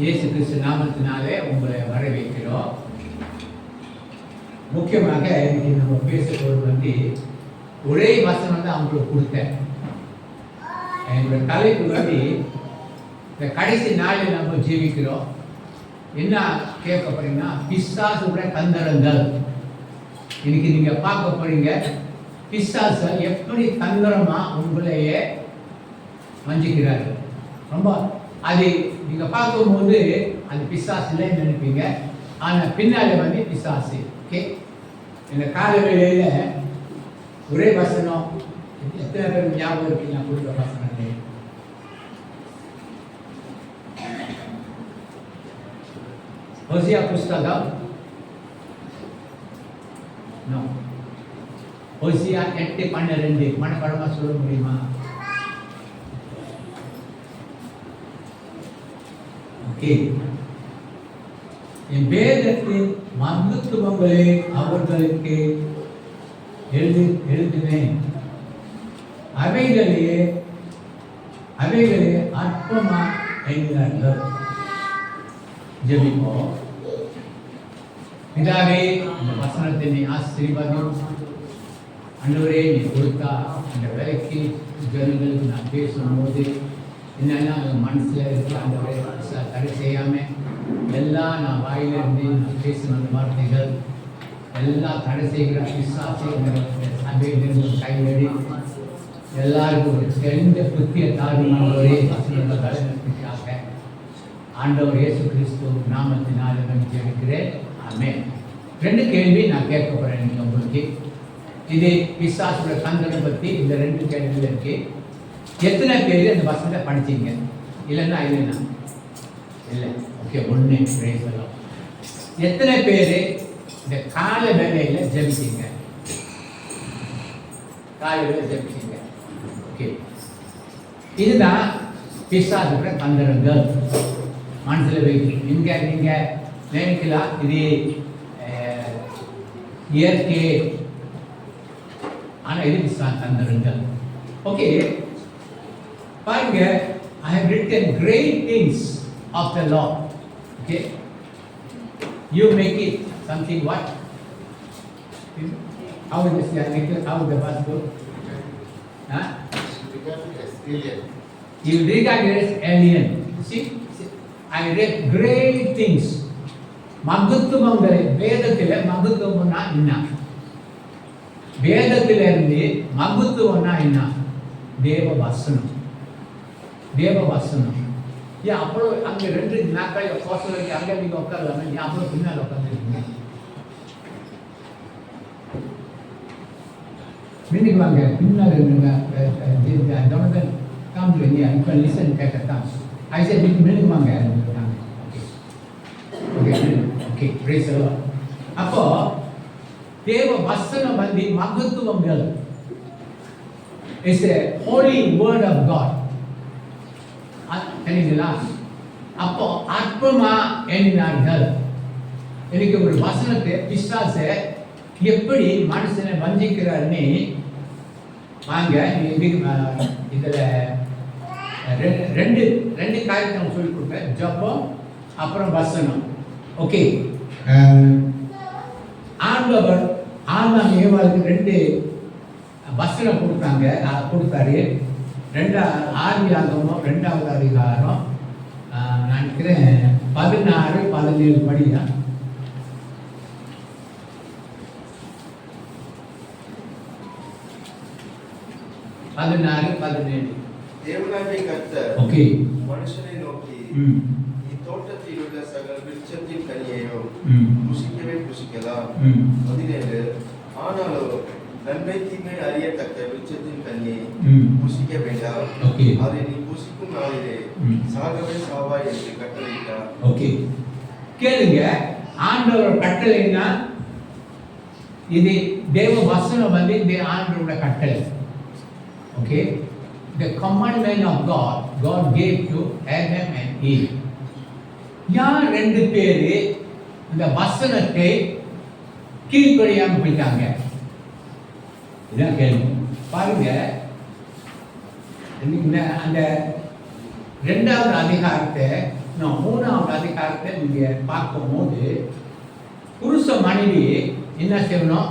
இயேசு கிறிஸ்து நாமத்தினாலே உங்களை வரவேற்கிறோம். முக்கியமாக இன்னைக்கு நம்ம பேசுறது ஒரே வசனம் தான் அவங்களுக்கு கொடுத்தேன். என்னோட தலைப்பு இந்த கடைசி நாளில் நம்ம ஜீவிக்கிறோம். என்ன கேட்க போறீங்கன்னா, பிசாசுடைய தந்திரங்கள். இன்னைக்கு நீங்க பார்க்க போறீங்க, பிசாசு எப்படி தந்திரமா உங்களையே வஞ்சிக்கிறாரு. ரொம்ப அது நீங்க பார்க்கும்போது அது பிசாசு இல்லைன்னு நினைப்பீங்க, ஆனா பின்னால பிசாசு. ஓகே, இந்த கால வேளையில ஒரே வசனம் எத்தனை பேர் ஞாபகம் இருக்கு? நான் கொடுத்த வசனம் ஹோசியா புஸ்தகம் ஹோசியா 8:12 மனப்பாடமா சொல்ல முடியுமா? ஓகே, என் வேதத்தின் மகத்துவங்களை அவர்களுக்கு எழுதினேன், அவைகளே அற்பமா என்கிறார்கள். ஜெபிப்போம். பிதாவே, இந்த வசனத்தை நீ ஆசீர்வதியும். ஆண்டவரே, நீ கொடுத்தா அந்த வேலைக்கு ஜனங்களுக்கு நான் பேசும்போது என்னென்னா மனசில் இருக்கிற அந்த தடை செய்யாமல் எல்லாம் நான் வாயிலிருந்து நான் பேசின அந்த வார்த்தைகள் எல்லாம் தடை செய்கிற பிசாசை சபையிலிருந்து கையெடி எல்லாருக்கும் ஒரு தெரிந்த புத்திய தாழ்மானவரே வசனங்கள் வளர்ச்சிக்காக ஆண்டவர் இயேசு கிறிஸ்து நாமத்தினால் ஜெபிக்கிறேன். ஆமென். 2 கேள்வி நான் கேட்க போகிறேன் நீங்கள் உங்களுக்கு. இது பிசாசுடைய தந்திரம் பற்றி இந்த 2 கேள்விகள் இருக்கு. எத்தனை பேர் அந்த வசனத்தை படிச்சீங்க? இல்லைன்னா இல்லை. ஓகே, 1 பேசலாம். எத்தனை பேர் இந்த கால வேலையில் ஜெபிச்சீங்க? காலையில் ஜெபிச்சீங்க. ஓகே, இதுதான் பிசாசுடைய தந்திரங்கள். மனசில் வைத்து நீங்கள் நினைக்கலாம் இது இயற்கை, ஆனால் இது பிசாசு தந்திரங்கள். ஓகே, பாருங்க, I have written great things of the Lord. Okay, you make it something what? How is this? How is the verse go? Huh? You regard it as alien. See, I read great things. மகத்துவங்களை வேதத்தில் மகத்துவம்னா என்ன? வேதத்திலிருந்து மகத்துவம்னா என்ன? தேவ வசனம். ஏன் அவ்வளோ அங்கே 2 நாட்கள் கோசலுக்கு அங்கே நீங்கள் உட்காரலாமே, ஏன் அவ்வளோ பின்னால் உட்காந்துருக்கீங்க? மீனிங் வாங்க, பின்னால் ஜொனதன் காமிங்க. இப்போ லிசன் கேட்கத்தான் ஐசே மீனிங் வாங்க. Okay, praise the Lord. அப்போ தேவ வசனம் மகத்துவங்கள் is a holy word of God. தெரியுங்களா? அப்போ அற்பமா எண்ணினார்கள். எனக்கு ஒரு வசனத்தை பிசாசை எப்படி மனுஷனை வஞ்சிக்கிறாருன்னு வாங்க இதுல 2 காரியத்தை நான் சொல்லி கொடுப்பேன். ஜெபம் அப்புறம் வசனம். ஓகே, ஆண்டவர் ஆதாம் ஏவாளுக்கு 2 வசனம் கொடுத்தாரு. 2 2வது அதிகாரம் நான் நினைக்கிறேன் 16-17 படிதான். தேவனாகிய கர்த்தர் ஓகே மனுஷனை நோக்கி, நீ தோட்டத்தில் உள்ள சகல விருட்சத்தின் கனியையும் புசிக்கலாம். 17 ஆனாலோ நன்மை தீமை அறியத்தக்க விருட்சத்தின் கனியை புசிக்க வேண்டாம், அதை நீ புசிக்கும் நாளிலே சாகவே சாவாய் என்று கட்டளையிட்டார். ஓகே, கேளுங்க. ஆண்டவர் கட்டளைன்னா இது தேவ வசனம் இந்த ஆண்டவரோட கட்டளை. Okay, the commandment of God gave to Adam and Eve. யார் 2 பேர் இந்த வசனத்தை கீழ்ப்படியாம போயிட்டாங்க? இதான் கேள்வி. பாருங்க, அந்த 2வது அதிகாரத்தை நான் 3வது அதிகாரத்தை நீங்க பார்க்கும்போது புருஷ மனைவி என்ன செய்யணும்?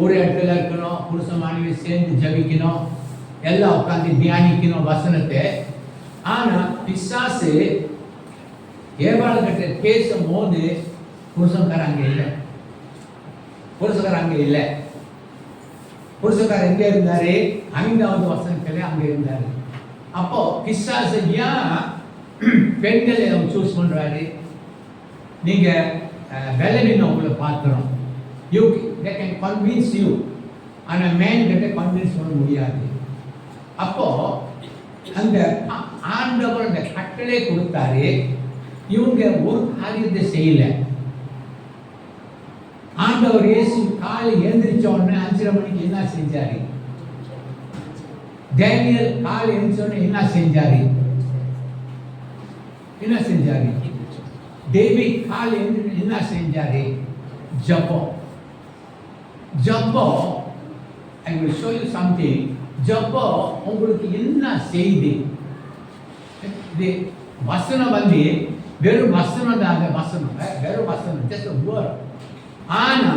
ஒரு இடத்துல இருக்கணும், புருஷ மனைவி சேர்ந்து ஜபிக்கணும், எல்லாம் உட்காந்து தியானிக்கணும் வசனத்தை. ஆனா பிசாசு ஏவாளுகிட்ட பேசும்போது புருஷன்காரர் அங்கே இல்லை. புருஷக்காரர் எங்க இருந்தாரு? 5வது வசனத்துல அங்க இருந்தாரு. அப்போ பிசாசு ஏன் பெண்களை அவன் சூஸ் பண்றாரு? நீங்க பலவீனம் உங்களை பார்க்கிறோம். they can convince you. ஆனா மேன் கிட்ட கன்வின்ஸ் பண்ண முடியாது. அப்போ அந்த ஆண்டவர் அந்த கட்டளை கொடுத்தாரு, இவங்க ஒரு காரியத்தை செய்யல. ஆண்டவர் இயேசு காலை எழுந்திரிச்ச உடனே 5:30 மணிக்கு என்ன செஞ்சாரு? டேனியல் காலை எழுந்திரிச்ச உடனே என்ன செஞ்சாரு? டேவிட் காலை எழுந்திரிச்சு என்ன செஞ்சாரு? ஜெபம். I will show you something. ஜெபம் உங்களுக்கு என்ன செய்தி? வசனம் வந்து வெறும் வசனம் தான். அந்த வசனம் வெறும் வசனம், just a word. ஆனா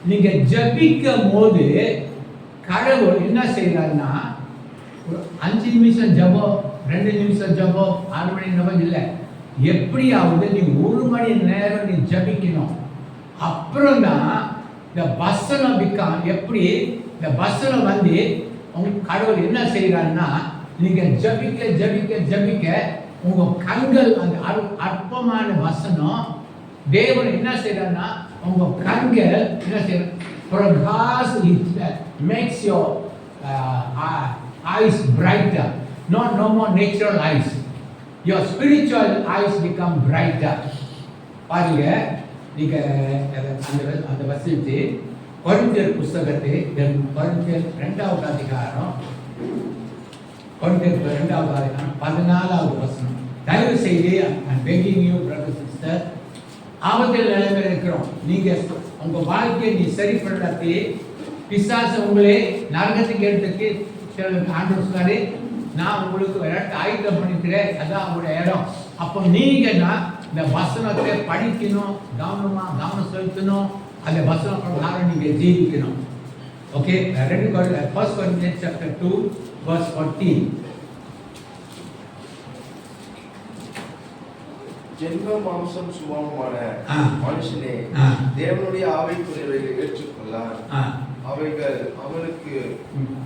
நீங்க ஜபிக்கும் போது கடவுள் என்ன செய்யறாருன்னா, ஒரு 5 நிமிஷம் ஜபம், 2 நிமிஷம் ஜபம், 6 மணி நேரம் இல்லை, எப்படியாவது நீ 1 மணி நேரம் நீ ஜபிக்கணும். அப்புறம் தான் இந்த வசனம் எப்படி இந்த வசனம் வந்து உங்க கடவுள் என்ன செய்யறாருன்னா, நீங்க ஜபிக்க உங்க கண்கள் அந்த அற்பமான வசனம் தேவன் என்ன செய்யறாருன்னா, உங்க கண்கள் என்ன செய்யற Prakash makes your eyes brighter, no more natural eyes, your spiritual eyes become brighter. பாருங்க, நீங்க அந்த வசனத்தை கொரிந்தியர் புத்தகத்தை கொரிந்தியர் 2வது அதிகாரம் 14வது வசனம். தயவு செய்து I'm begging you brothers and sisters, ஆபத்தில் நிலைமையில் இருக்கிறோம். நீங்க உங்க வாழ்க்கையை நீ சரி பண்றதுக்கு பிசாசு உங்களே நரகத்துக்கு எடுத்துக்கு ஆண்டவர் சொன்னாரு, நான் உங்களுக்கு ஆயுதம் பண்ணிக்கிறேன், அதான் உங்களோட இடம். அப்போ நீங்க இந்த வசனத்தை படிக்கணும், கவனம் செலுத்தணும், அந்த வசனம் பிரகாரம் நீங்க ஜீவிக்கணும். Okay, 1 Corinthians chapter 2 verse 14. ஜென்ம மாம்சம் சுபாவமான மனுஷனே தேவனுடைய ஆவிக்குரியவைகளை ஏற்றுக்கொள்ளார். அவைகள் அவனுக்கு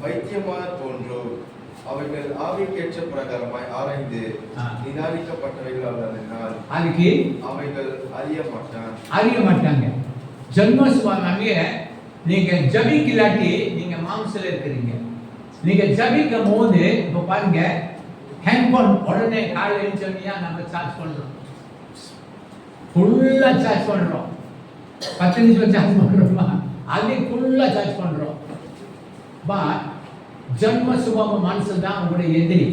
வைத்தியமாக தோன்றும். அவைகள் ஆவிக்கேற்ற பிரகாரமாய் ஆராய்ந்து நிதானிக்கப்பட்டவைகள் அல்லதினால் அதுக்கு அவைகள் அறிய மாட்டாங்க. ஜென்ம சுபாவமே நீங்க ஜபிக்கலாட்டி நீங்க மாம்சல இருக்கிறீங்க. நீங்க ஜபிக்கும் போது இப்ப பாருங்க, ஹேண்ட்போன் உடனே காலையில் எழுந்தோனியா நம்ம சார்ஜ் பண்றோம், ஃபுல்லா சார்ஜ் பண்றோம், 10 நிமிஷம் சார்ஜ் பண்றோமா, அதே ஃபுல்லா சார்ஜ் பண்றோம். பட் ஜன்ம சுபாவ மனுஷன் தான் உங்களுடைய எதிரி,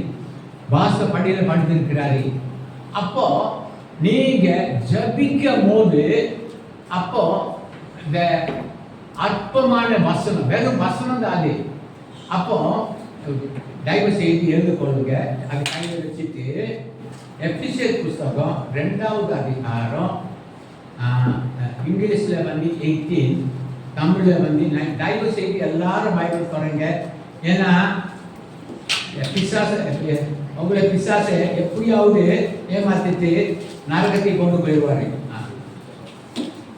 வாசப்படியில படுத்திருக்கிறாரு. அப்போ நீங்க ஜபிக்கும் போது அப்போ இந்த அற்பமான வசனம், வெறும் வசனம் தான் அது. அப்போ தயவு செய்து எழுந்து கொள்ளுங்க, அது கையில் வச்சுட்டு எபிசியர் புஸ்தகம் 2வது அதிகாரம் இங்கிலீஷ்ல வந்து 18, தமிழ்ல வந்து 9. தயவு செய்து எல்லாரும் பைபிள் தொடங்க. ஏன்னா உங்களை பிசாசை எப்படியாவது ஏமாத்திட்டு நரகத்தை கொண்டு போயிடுவாரு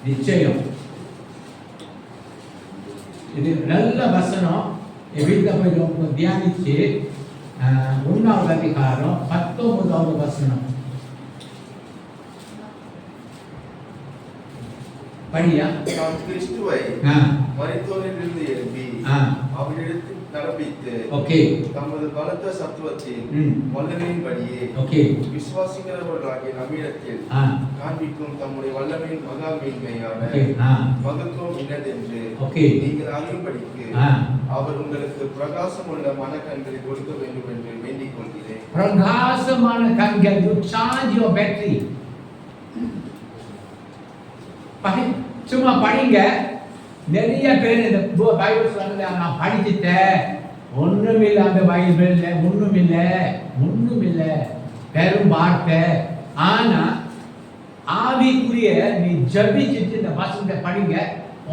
நிச்சயம். இது நல்ல வசனம். வீட்டில் போய் தியானிச்சு 1வது அதிகாரம் 19வது வசனம் படியா. நாம் கிறிஸ்துவை மரித்தோரிலிருந்து எழுப்பி அவரிடத்தில் நடப்பித்து தமது பலத்த சத்துவத்தின் வல்லமையின்படியே விசுவாசிக்கிறவர்களாகிய நம்மிடத்தில் காண்பிக்கும் தம்முடைய வல்லமையின் மகா மேன்மையான மகத்துவம் இன்னதென்று நீங்கள் அறியும்படிக்கு அவர் உங்களுக்கு பிரகாசம் உள்ள மனக்கண்களை கொடுக்க வேண்டும் என்று வேண்டிக் கொள்கிறேன். பிரகாசமான கண்கள், you charge your battery. சும்மா படிங்க. நிறைய பேர் இந்த பைபிள் சொல்றது நான் படிச்சுட்டேன், ஒண்ணுமில்லை, அந்த பைபிள்ல ஒண்ணுமில்லை. வெறும் வார்த்தை. ஆனா ஆவிக்குரிய நீ ஜபிச்சுட்டு இந்த வசனத்தை படிங்க,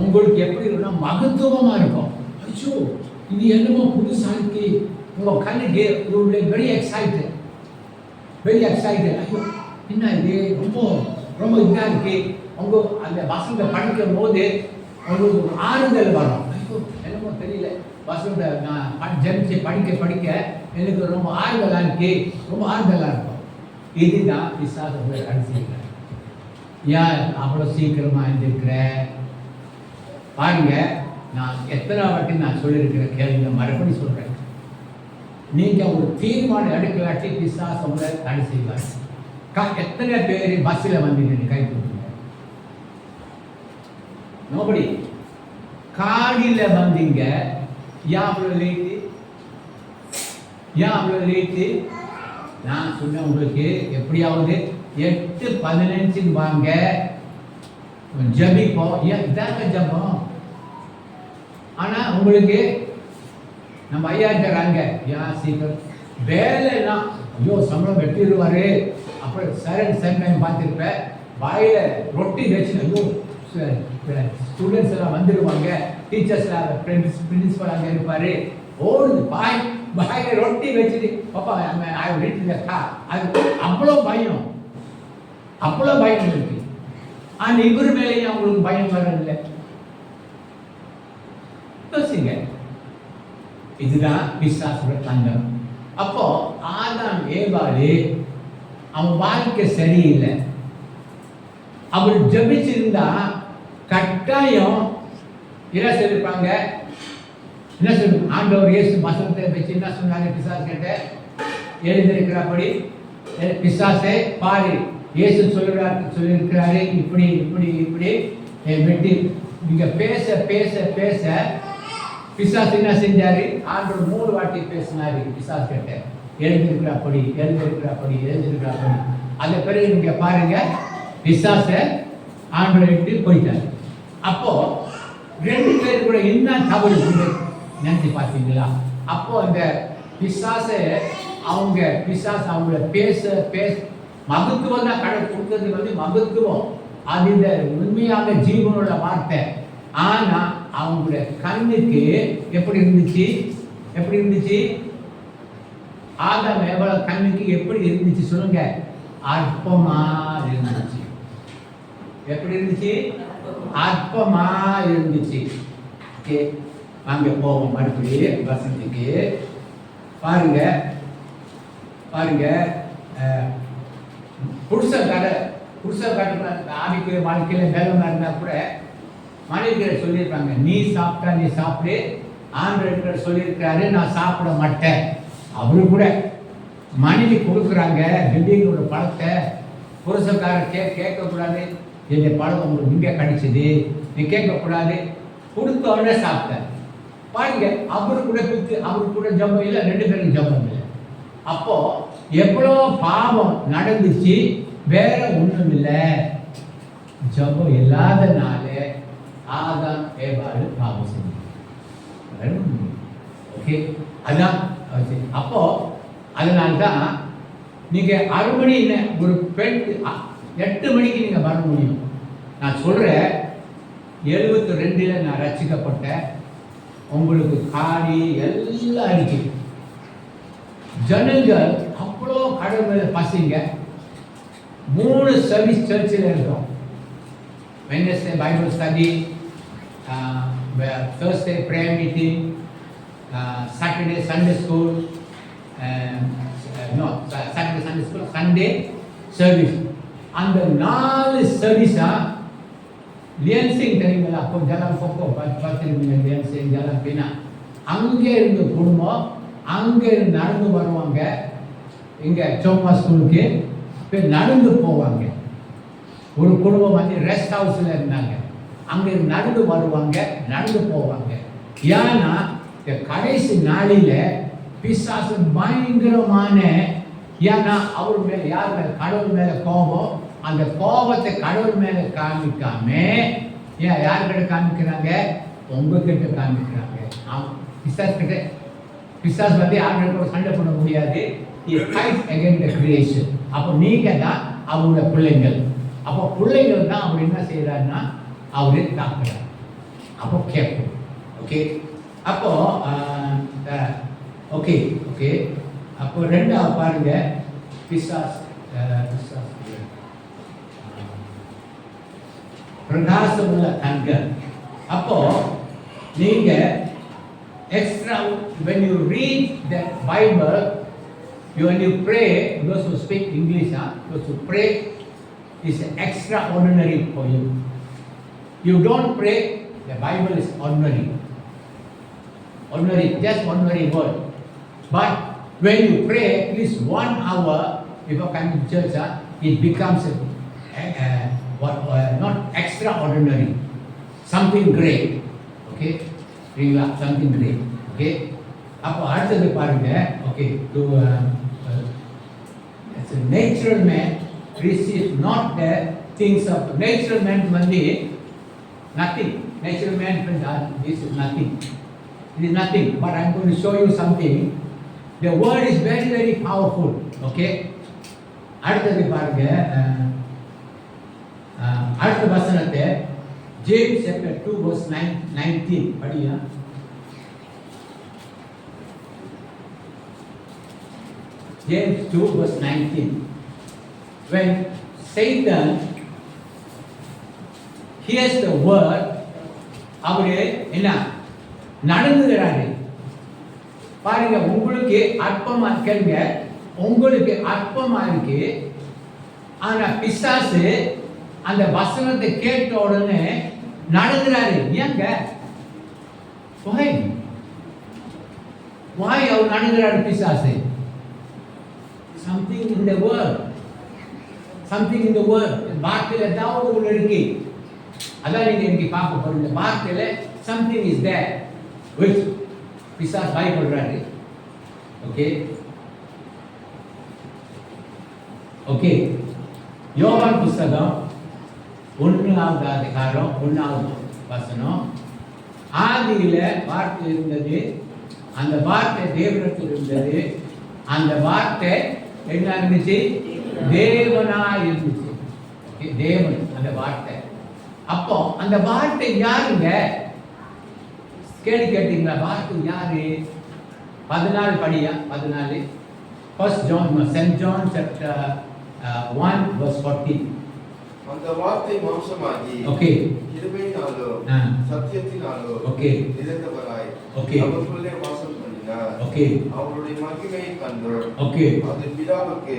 உங்களுக்கு எப்படி இருக்குன்னா மகத்துவமா இருக்கும். ஐயோ இது என்னமோ புதுசா இருக்கு, உங்க கண்ணுக்கு வெரி எக்ஸைட்டட், வெரி எக்ஸைட்டட். ஐயோ என்ன இது ரொம்ப ரொம்ப இதா இருக்கு. உங்க அந்த வசனத்தை படிக்கும் போது உங்களுக்கு ஒரு ஆறுதல் வரும். ஐயோ என்னமோ தெரியல, வசனத்தை நான் ஜபிச்சு படிக்க படிக்க எனக்கு ரொம்ப ஆறுதலா இருக்கு, ரொம்ப ஆறுதலா இருக்கும். இதுதான் பிசாசோட கடைசியில். ஏன் அவ்வளோ சீக்கிரமா இருந்திருக்கிற பாருங்க, நான் எத்தனை வாட்டி நான் சொல்லியிருக்கிற கேள்வி மறுபடியும் சொல்றேன். நீங்க ஒரு தீர்மானம் எடுக்கலாட்டி பிசாசோட தடை செய்வார். எத்தனை பேர் பஸ்ஸில் வந்தீங்க கை கொடுங்க? நோபடி. காடியில் வந்தீங்க, ஏன் அவ்வளோ லேட்டு? ஏன் அவ்வளோ லேட்டு? நான் சொன்னேன் உங்களுக்கு, எப்படியாவது 8:15 வாங்க, ஜபிப்போம். இதாங்க ஜபம். ஆனா உங்களுக்கு நம்ம ஐயா இருக்கிறாங்க, ஏன் சீக்கிரம் வேலைன்னா ஐயோ சம்பளம் வெட்டிடுவாரு. அப்புறம் சரண் பார்த்துருப்பேன், வாயில ரொட்டி வச்சு ஐயோ ஸ்டூடெண்ட்ஸ் எல்லாம் வந்துடுவாங்க, டீச்சர்ஸ் பிரின்சிபல் அங்கே இருப்பாரு, ஓடுது வாயில ரொட்டி வச்சுட்டு பாப்பா அது அவ்வளோ பயம், அவ்வளோ பயம் இருக்கு. ஆனா இவரு மேலேயும் அவங்களுக்கு பயம் வரதில்லை. யோசிங்க, இதுதான் பிசாசோட தந்திரம். அப்போ ஆதாம் ஏவாளு அவன் வாழ்க்கை சரியில்லை. அவர் ஜபிச்சிருந்தா கட்டாயம் என்ன சொல்லிருப்பாங்க? என்ன சொல்லு? ஆண்டவர் இயேசு வசனத்தை வச்சு என்ன சொன்னாங்க? பிசாசு கிட்ட எழுந்திருக்கிறபடி, பிசாசே பாரு, இயேசு சொல்லியிருக்கிறாரு இப்படி இப்படி இப்படி வெட்டி. நீங்க பேச பேச பேச பிசாசு என்ன செஞ்சாரு? ஆண்டவர் 3 வாட்டி பேசினாரு பிசாசு கிட்ட, எழுந்திருக்கிறபடி எழுந்திருக்கிறபடி எழுந்திருக்கிறபடி. அந்த பிறகு நீங்க பாருங்க, பிசாச ஆண்டவரை விட்டு போயிட்டாரு. அப்போ 2 பேர் கூட என்ன தவறு நினைச்சு பார்த்தீங்களா? அப்போ அந்த பிசாச அவங்கள பேச பேச மகத்துவம் தான் கடவுள் கொடுத்தது மகத்துவம். அது இந்த உண்மையாக ஜீவனோட வார்த்தை. ஆனா அவங்களோட கண்ணுக்கு எப்படி இருந்துச்சு? எப்படி இருந்துச்சு? ஆதாம் எவ்வளவு கண்ணுக்கு எப்படி இருந்துச்சு சொல்லுங்க? அற்பமா இருந்துச்சு. எப்படி இருந்துச்சு? அற்பமா இருந்துச்சு. அங்க போவோம் மறுபடியும் வசனத்துக்கு. பாருங்க பாருங்க, புருஷக்கார ஆவிக்குரிய வாழ்க்கையில வேலைமா இருந்தா கூட மனைவிக்கிற சொல்லியிருப்பாங்க, நீ சாப்பிட்டா நீ சாப்பிடு, ஆண்டவர் சொல்லியிருக்கிறாரு நான் சாப்பிட மாட்டேன். அவரு கூட மனைவி கொடுக்குறாங்க திடீர்னு ஒரு பழத்தை, புருஷக்காரர் கேட்கக்கூடாது, என் பழம் உங்களுக்கு இங்கே கிடைச்சது, நீ கேட்கக்கூடாது, கொடுத்த உடனே சாப்பிட்டேன். பாருங்க, அவரு கூட பித்து, அவரு கூட ஜபம் இல்லை, 2 பேரும் ஜபம் இல்லை. அப்போ எவ்வளோ பாவம் நடந்துச்சு, வேற ஒண்ணும் இல்லை, ஜபம் இல்லாதனால ஆதாம் ஏவாள் பாவம் செஞ்சாங்க. ஓகே, அதான். அப்போ அதனால்தான் நீங்க 6 மணி ஒரு பெண் 8 மணிக்கு நீங்க வர முடியும். நான் சொல்றேன், 72 நான் ரட்சிக்கப்பட்டேன். உங்களுக்கு காடி எல்லாம் இருக்கு. ஜனங்கள் அவ்வளோ கடவுள் மேல பசிங்க. 3 சர்வீஸ் சர்ச்சில் இருக்கோம். Wednesday Bible study, Thursday prayer meeting, Saturday Sunday school, Saturday Sunday school, Sunday service. அந்த 4 சர்வீஸா லியன்சிங் தெரியுங்களா? அப்போ ஜலம் போக்கோ பார்த்துருக்கீங்க, லியன்சிங் ஜலம் பின்னா அங்கே இருந்து குடும்பம் அங்கே இருந்து நடந்து வருவாங்க. இங்க சோமா ஸ்கூலுக்கு நடந்து போவாங்க. ஒரு குடும்பம் ரெஸ்ட் ஹவுஸ்ல இருந்தாங்க, அங்க நடந்து வருவாங்க, நடந்து போவாங்க. ஏன்னா கடைசி நாளில பிசாசு பயங்கரமான, ஏன்னா அவர் மேல யார் மேல? கடவுள் மேல கோபம். அந்த கோபத்தை கடவுள் மேல காமிக்காம ஏன் யார்கிட்ட காமிக்கிறாங்க? உங்ககிட்ட காமிக்கிறாங்க. பிசாஸ் கிட்ட, பிசாஸ் யார்கிட்ட சண்டை பண்ண முடியாது, he fights against the creation. அப்போ நீங்க தான் அவரோட பிள்ளைங்கள். அப்போ பிள்ளைகள் தான் அவர் என்ன செய்யறாருன்னா அவரே தாக்குறார். அப்போ கேட்கும். ஓகே, அப்போ ஓகே ஓகே அப்போ ரெண்டாவது பாருங்க, பிசாஸ் பிரகாசமுள்ள கண்கள். அப்போ நீங்க extra, when you read the Bible, when you pray, those who speak English, those who pray is extraordinary for you. You don't pray, the Bible is ordinary, just ordinary word. But when you pray at least 1 hour before coming to church, it becomes not extraordinary, something great. Okay, something great. Okay, அப்போ அடுத்தது பாருங்க. Okay, to as a natural man receives not the things of natural man. வந்து nothing. Natural man this is nothing. It is nothing. But I'm going to show you something. The word is very very powerful. Okay, அடுத்தது பாருங்க. அடுத்த வசனத்தை James chapter 2 verse 19 படியா. James 2 verse 19. When Satan hears the word, அவரு என்ன நடந்துகிறாரு பாருங்க. உங்களுக்கு அற்பமா கேளுங்க, உங்களுக்கு அற்பமா இருக்கு. ஆனா பிசாசு அந்த வசனத்தை கேட்ட உடனே நடந்துறாரு. ஏங்க why அவர் நடந்துறாரு பிசாசு? something in the word, வார்த்தையில ஏதாவது ஒன்று இருக்கு. அதான் நீங்க இன்னைக்கு பார்க்க போறீங்க. வார்த்தையில something is there which பிசாசு பயப்படுறாரு. ஓகே ஓகே யோவான் புஸ்தகம் 1வது அதிகாரம் 1வது வசனம். ஆதியில வார்த்தை இருந்தது, அந்த வார்த்தை தேவனிடத்தில் இருந்தது, அந்த வார்த்தை என்ன இருந்துச்சு? தேவனாய் இருந்துச்சு. தேவன் அந்த வார்த்தை. அப்போ அந்த வார்த்தை யாருங்க? கேட்டீங்களா? வார்த்தை யாரு? 14 படியா. 14 St. John chapter 1 verse 14. அந்த வார்த்தை மாம்சமாகி கிருபையினாலோ சத்தியத்தினாலோ நிறைந்தவராய் நமக்குள்ளே வாசம் பண்ணினார். அவருடைய மகிமையை கண்டோம். அது பிதாவுக்கு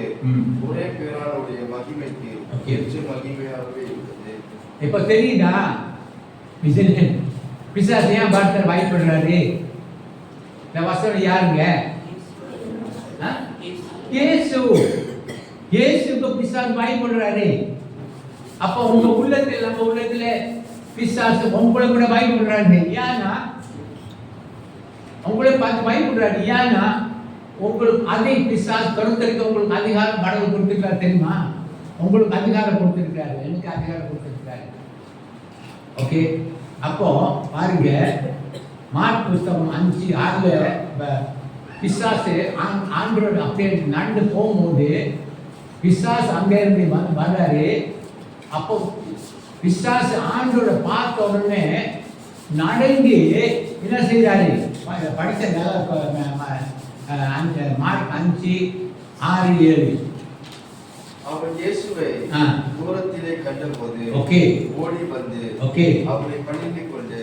ஒரே பேரானுடைய மகிமைக்கு மகிமையாகவே இருந்தது. இப்ப தெரியுதா பிசாசு ஏன் பார்த்து பயப்படுறாரு? இந்த வசனம் யாருங்க? இயேசுக்கு பிசாசு பயப்படுறாரு. அப்ப உங்க உள்ளத்துல, நம்ம உள்ளத்துல பிசாசு உங்களை கூட பயப்படுறாரு. ஏன்னா உங்களை பார்த்து பயப்படுறாரு. ஏன்னா உங்களுக்கு அதே பிசாசு கருத்தரிக்க உங்களுக்கு அதிகாரம் கடவுள் கொடுத்திருக்காரு. தெரியுமா? உங்களுக்கு அதிகாரம் கொடுத்திருக்காரு, எனக்கு அதிகாரம் கொடுத்திருக்காரு. ஓகே, அப்போ பாருங்க, மார்க் புஸ்தகம் 5:6 பிசாசு ஆண்டவர் அப்படியே நடந்து போகும்போது பிசாசு அங்க இருந்து வர்றாரு. அப்போ பிசாசு ஆண்டோட பார்த்த உடனே நடங்கி என்ன செய்யறாரு? படிச்ச மார்க் 5:6-7. அவன் இயேசுவை தூரத்திலே கண்டபோது ஓடி வந்து அவரை பணிந்து கொண்டு,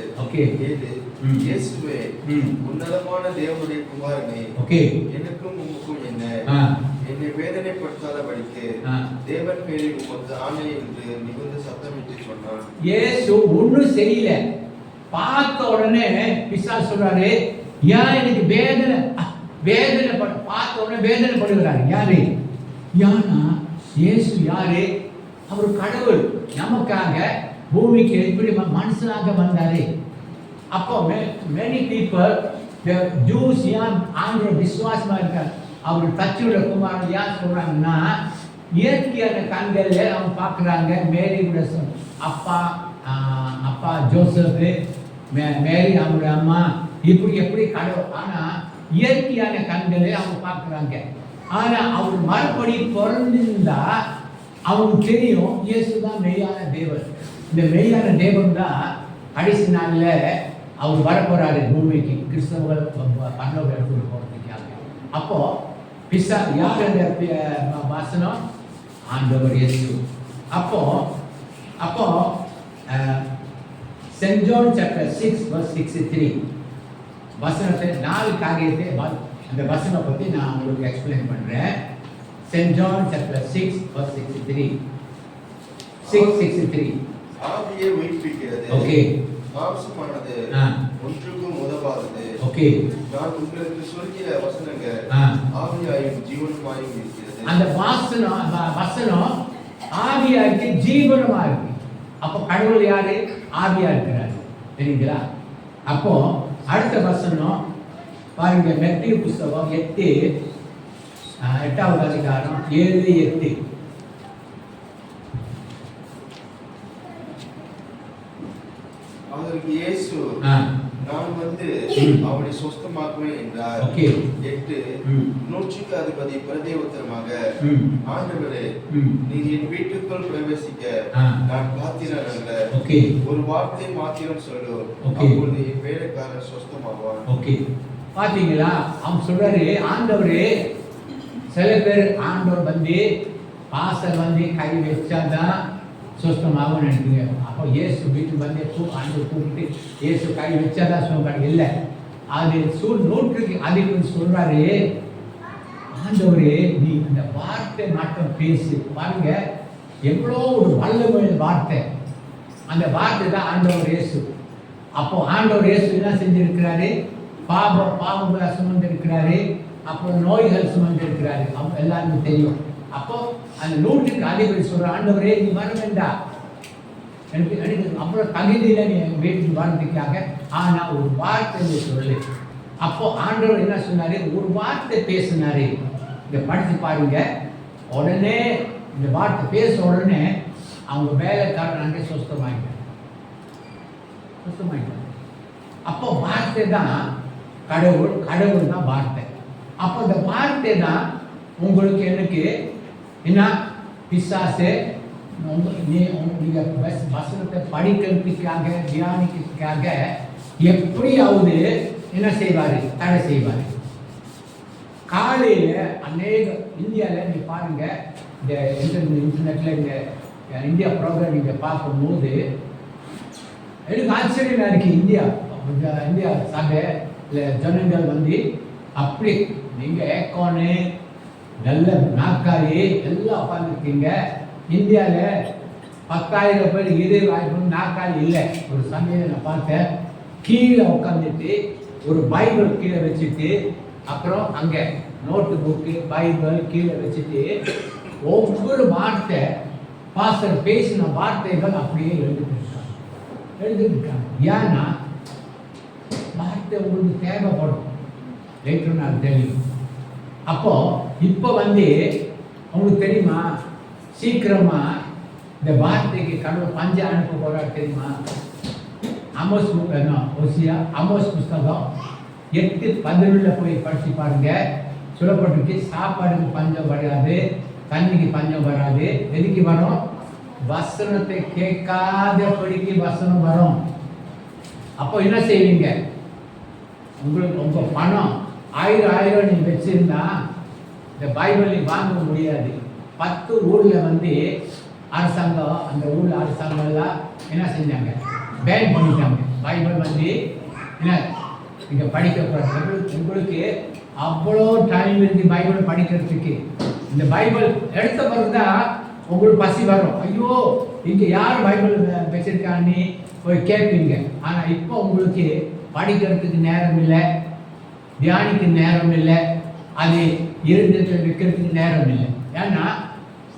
இயேசுவே, உன்னதமான தேவனுடைய குமாரனே, எனக்கும் உமக்கும் என்ன? என்னை வேதனைப்படுத்தாதபடிக்கு தேவன் பேரில் உமக்கு ஆணை என்று மிகுந்த சத்தமிட்டு சொன்னான். இயேசு ஒன்றும் செய்யல. பார்த்த உடனே பிசாசு சொல்றாரு, ஏன் எனக்கு வேதனை பார்த்த உடனே வேதனைப்படுகிறாரு. யாரு? ஏன்னா இயேசு யாரு? அவர் கடவுள். நமக்காக பூமிக்கு எப்படி மனுஷனாக வந்தாரு. அப்போ many people, the Jews ஏன் ஆண்டவர விசுவாசமா இருக்காங்க, அவர் தச்சுள்ள குமாரன் ஏன் சொல்றாங்கன்னா, இயற்கையான கண்கள்ல அவங்க பார்க்குறாங்க. மேரியோட அப்பா ஜோசப், மேரி அவங்களோட அம்மா, இப்படி எப்படி கடவுள். ஆனா இயற்கையான கண்களை அவங்க பார்க்குறாங்க. ஆனா அவர் மறுபடி பிறந்திருந்தா அவனுக்கு தெரியும் இயேசு தான் மெய்யான தேவன். இந்த மெய்யான தேவன் தான் கடைசி நாள்ல அவர் வரப்போறாரு பூமிக்கு, கிறிஸ்தவர்கள் பரலோக இடத்துக்கு போறதுக்காக. அப்போ பிசா யார் அந்த வசனம்? ஆண்டவர் இயேசு. அப்போ அப்போ சென்ட் ஜான் சாப்டர் 6 verse 63 வசனத்தை 4 காரியத்தை அந்த வசனம் பத்தி நான் உங்களுக்கு எக்ஸ்பிளைன் பண்றேன். சென்ட் ஜான் சாப்டர் 6 verse 63 6:63 ஆவியை உயிர்ப்பிக்கிறது. ஓகே. மாம்சமானது ஒன்றுக்கும் உதவாதது. ஓகே. நான் உங்களுக்கு சொல்கிற வசனங்கள் ஆவியாயும் ஜீவனுமாயும் இருக்கிறது. அந்த வசனம் ஆவியாய்க்கு ஜீவனமா இருக்கு. அப்போ கடவுள் யாரு? ஆவியா இருக்கிறாரு. தெரியுங்களா? அப்போ அடுத்த வசனம் பாருங்க, மத்தேயு புஸ்தகம் 8வது அதிகாரம் 7-8. அதற்கு இயேசு நான் வந்து அவனை சொஸ்தமாக்குவேன் என்றார். 8 நூற்றுக்கு அதிபதி பிரதேவத்தரமாக ஆண்டவரே நீர் என் வீட்டுக்குள் பிரவேசிக்க நான் பாத்திரன் அல்ல. ஒரு வார்த்தை மாத்திரம் சொல்லு, அப்பொழுது என் வேலைக்காரன் சொஸ்தமாவான். பாத்தீங்களா? அவன் சொல்றாரு, ஆண்டவரே சில பேர் ஆண்டவர் வந்து பாசல் வந்து கை வச்சாதான் சுத்தமாகவும் நினைக்கிறீங்க. அப்போ இயேசு வீட்டுக்கு வந்து ஆண்டவர் கூப்பிட்டு இயேசு கை வச்சாதான் சுகம் இல்லை. அது நூற்றுக்கு அதிகம் சொல்றாரு, ஆண்டவரே நீ இந்த வார்த்தை மட்டும் பேசு. பாருங்க எவ்வளோ ஒரு வல்லமை வார்த்தை. அந்த வார்த்தை தான் ஆண்டவர் இயேசு. அப்போ ஆண்டவர் இயேசு என்ன செஞ்சிருக்கிறாரு? பாவங்களை சுமந்திருக்கிறாரு, அப்புறம் நோய்கள் சுமந்திருக்கிறாரு. எல்லாருமே தெரியும். அப்போ அந்த நூற்றுக்கு அதிபதி சொல்ற, ஆண்டவரே நீ வர வேண்டாம், எனக்கு அப்புறம் தகுதியில நீ வீட்டுக்கு வரதுக்காக, ஆனா ஒரு வார்த்தை சொல்லு. அப்போ ஆண்டவர் என்ன சொன்னாரு? ஒரு வார்த்தை பேசினாரு. இதை படித்து பாருங்க. உடனே இந்த வார்த்தை பேச உடனே அவங்க வேலைக்காரன் அங்கே சுத்தமாயிட்டாங்க. அப்போ வார்த்தை தான் கடவுள், கடவுள் தான் வார்த்தை. அப்போ இந்த வார்த்தை தான் உங்களுக்கு எனக்கு என்ன பிசாசு நீங்க வசனத்தை படிக்கிறதுக்காக தியானிக்கிறதுக்காக எப்படியாவது என்ன செய்வாரு? தடை செய்வாரு. காலையில அநேக இந்தியாவில் நீங்க பாருங்க, இந்த இன்டர்நெட்ல இந்த இந்தியா ப்ரோக்ராம் நீங்க பார்க்கும்போது எனக்கு ஆச்சரியமா இருக்கு. இந்தியா சபையில் ஜனங்கள் வந்து அப்படி நீங்க ஏக்கோனு நல்ல நாற்காலி எல்லாம் உட்காந்துருக்கீங்க. இந்தியாவில் 10,000 பேர் 20,000 நாற்காலி இல்லை. ஒரு சமயம் நான் பார்த்தேன், கீழே உட்காந்துட்டு ஒரு பைபிள் கீழே வச்சுட்டு, அப்புறம் அங்கே நோட்டு புக்கு பைபிள் கீழே வச்சுட்டு ஒவ்வொரு வார்த்தை பாஸ்டர் பேசின வார்த்தைகள் அப்படியே எழுதிருக்காங்க. ஏன்னா வார்த்தை உங்களுக்கு தேவைப்படும், லேட்டர் நான் தெரியும். அப்போ இப்போ வந்து உங்களுக்கு தெரியுமா, சீக்கிரமா இந்த வார்த்தைக்கு கடவுள் பஞ்ச அனுப்ப போறாரு தெரியுமா? ஆமோஸ் புஸ்தகம் 8:11 போய் படிச்சு பாருங்க. சொல்லப்பட்டிருக்கு, சாப்பாடுக்கு பஞ்சம் வராது, தண்ணிக்கு பஞ்சம் வராது. எதுக்கு வரும்? வசனத்தை கேட்காதபடிக்கு வசனம் வரும். அப்போ என்ன செய்வீங்க? உங்களுக்கு உங்க பணம் 1000 நீங்க வச்சிருந்தா இந்த பைபிள் வாங்க முடியாது. 10 ஊர்ல வந்து அரசாங்கம், அந்த ஊர்ல அரசாங்கம் எல்லாம் என்ன செஞ்சாங்க? பேன் பண்ணிட்டாங்க. பைபிள் வந்து என்ன நீங்க படிக்கக்கூடாது. உங்களுக்கு அவ்வளோ டைம் இருக்கு பைபிள் படிக்கிறதுக்கு. இந்த பைபிள் எடுத்த பிறகுதான் உங்களுக்கு பசி வரும். ஐயோ இங்க யார் பைபிள் வச்சிருக்கான்னு போய் கேட்பீங்க. ஆனா இப்போ உங்களுக்கு படிக்கிறதுக்கு நேரம் இல்லை, தியானிக்க நேரம் இல்லை, அது இருந்துட்டு வைக்கிறதுக்கு நேரம் இல்லை. ஏன்னா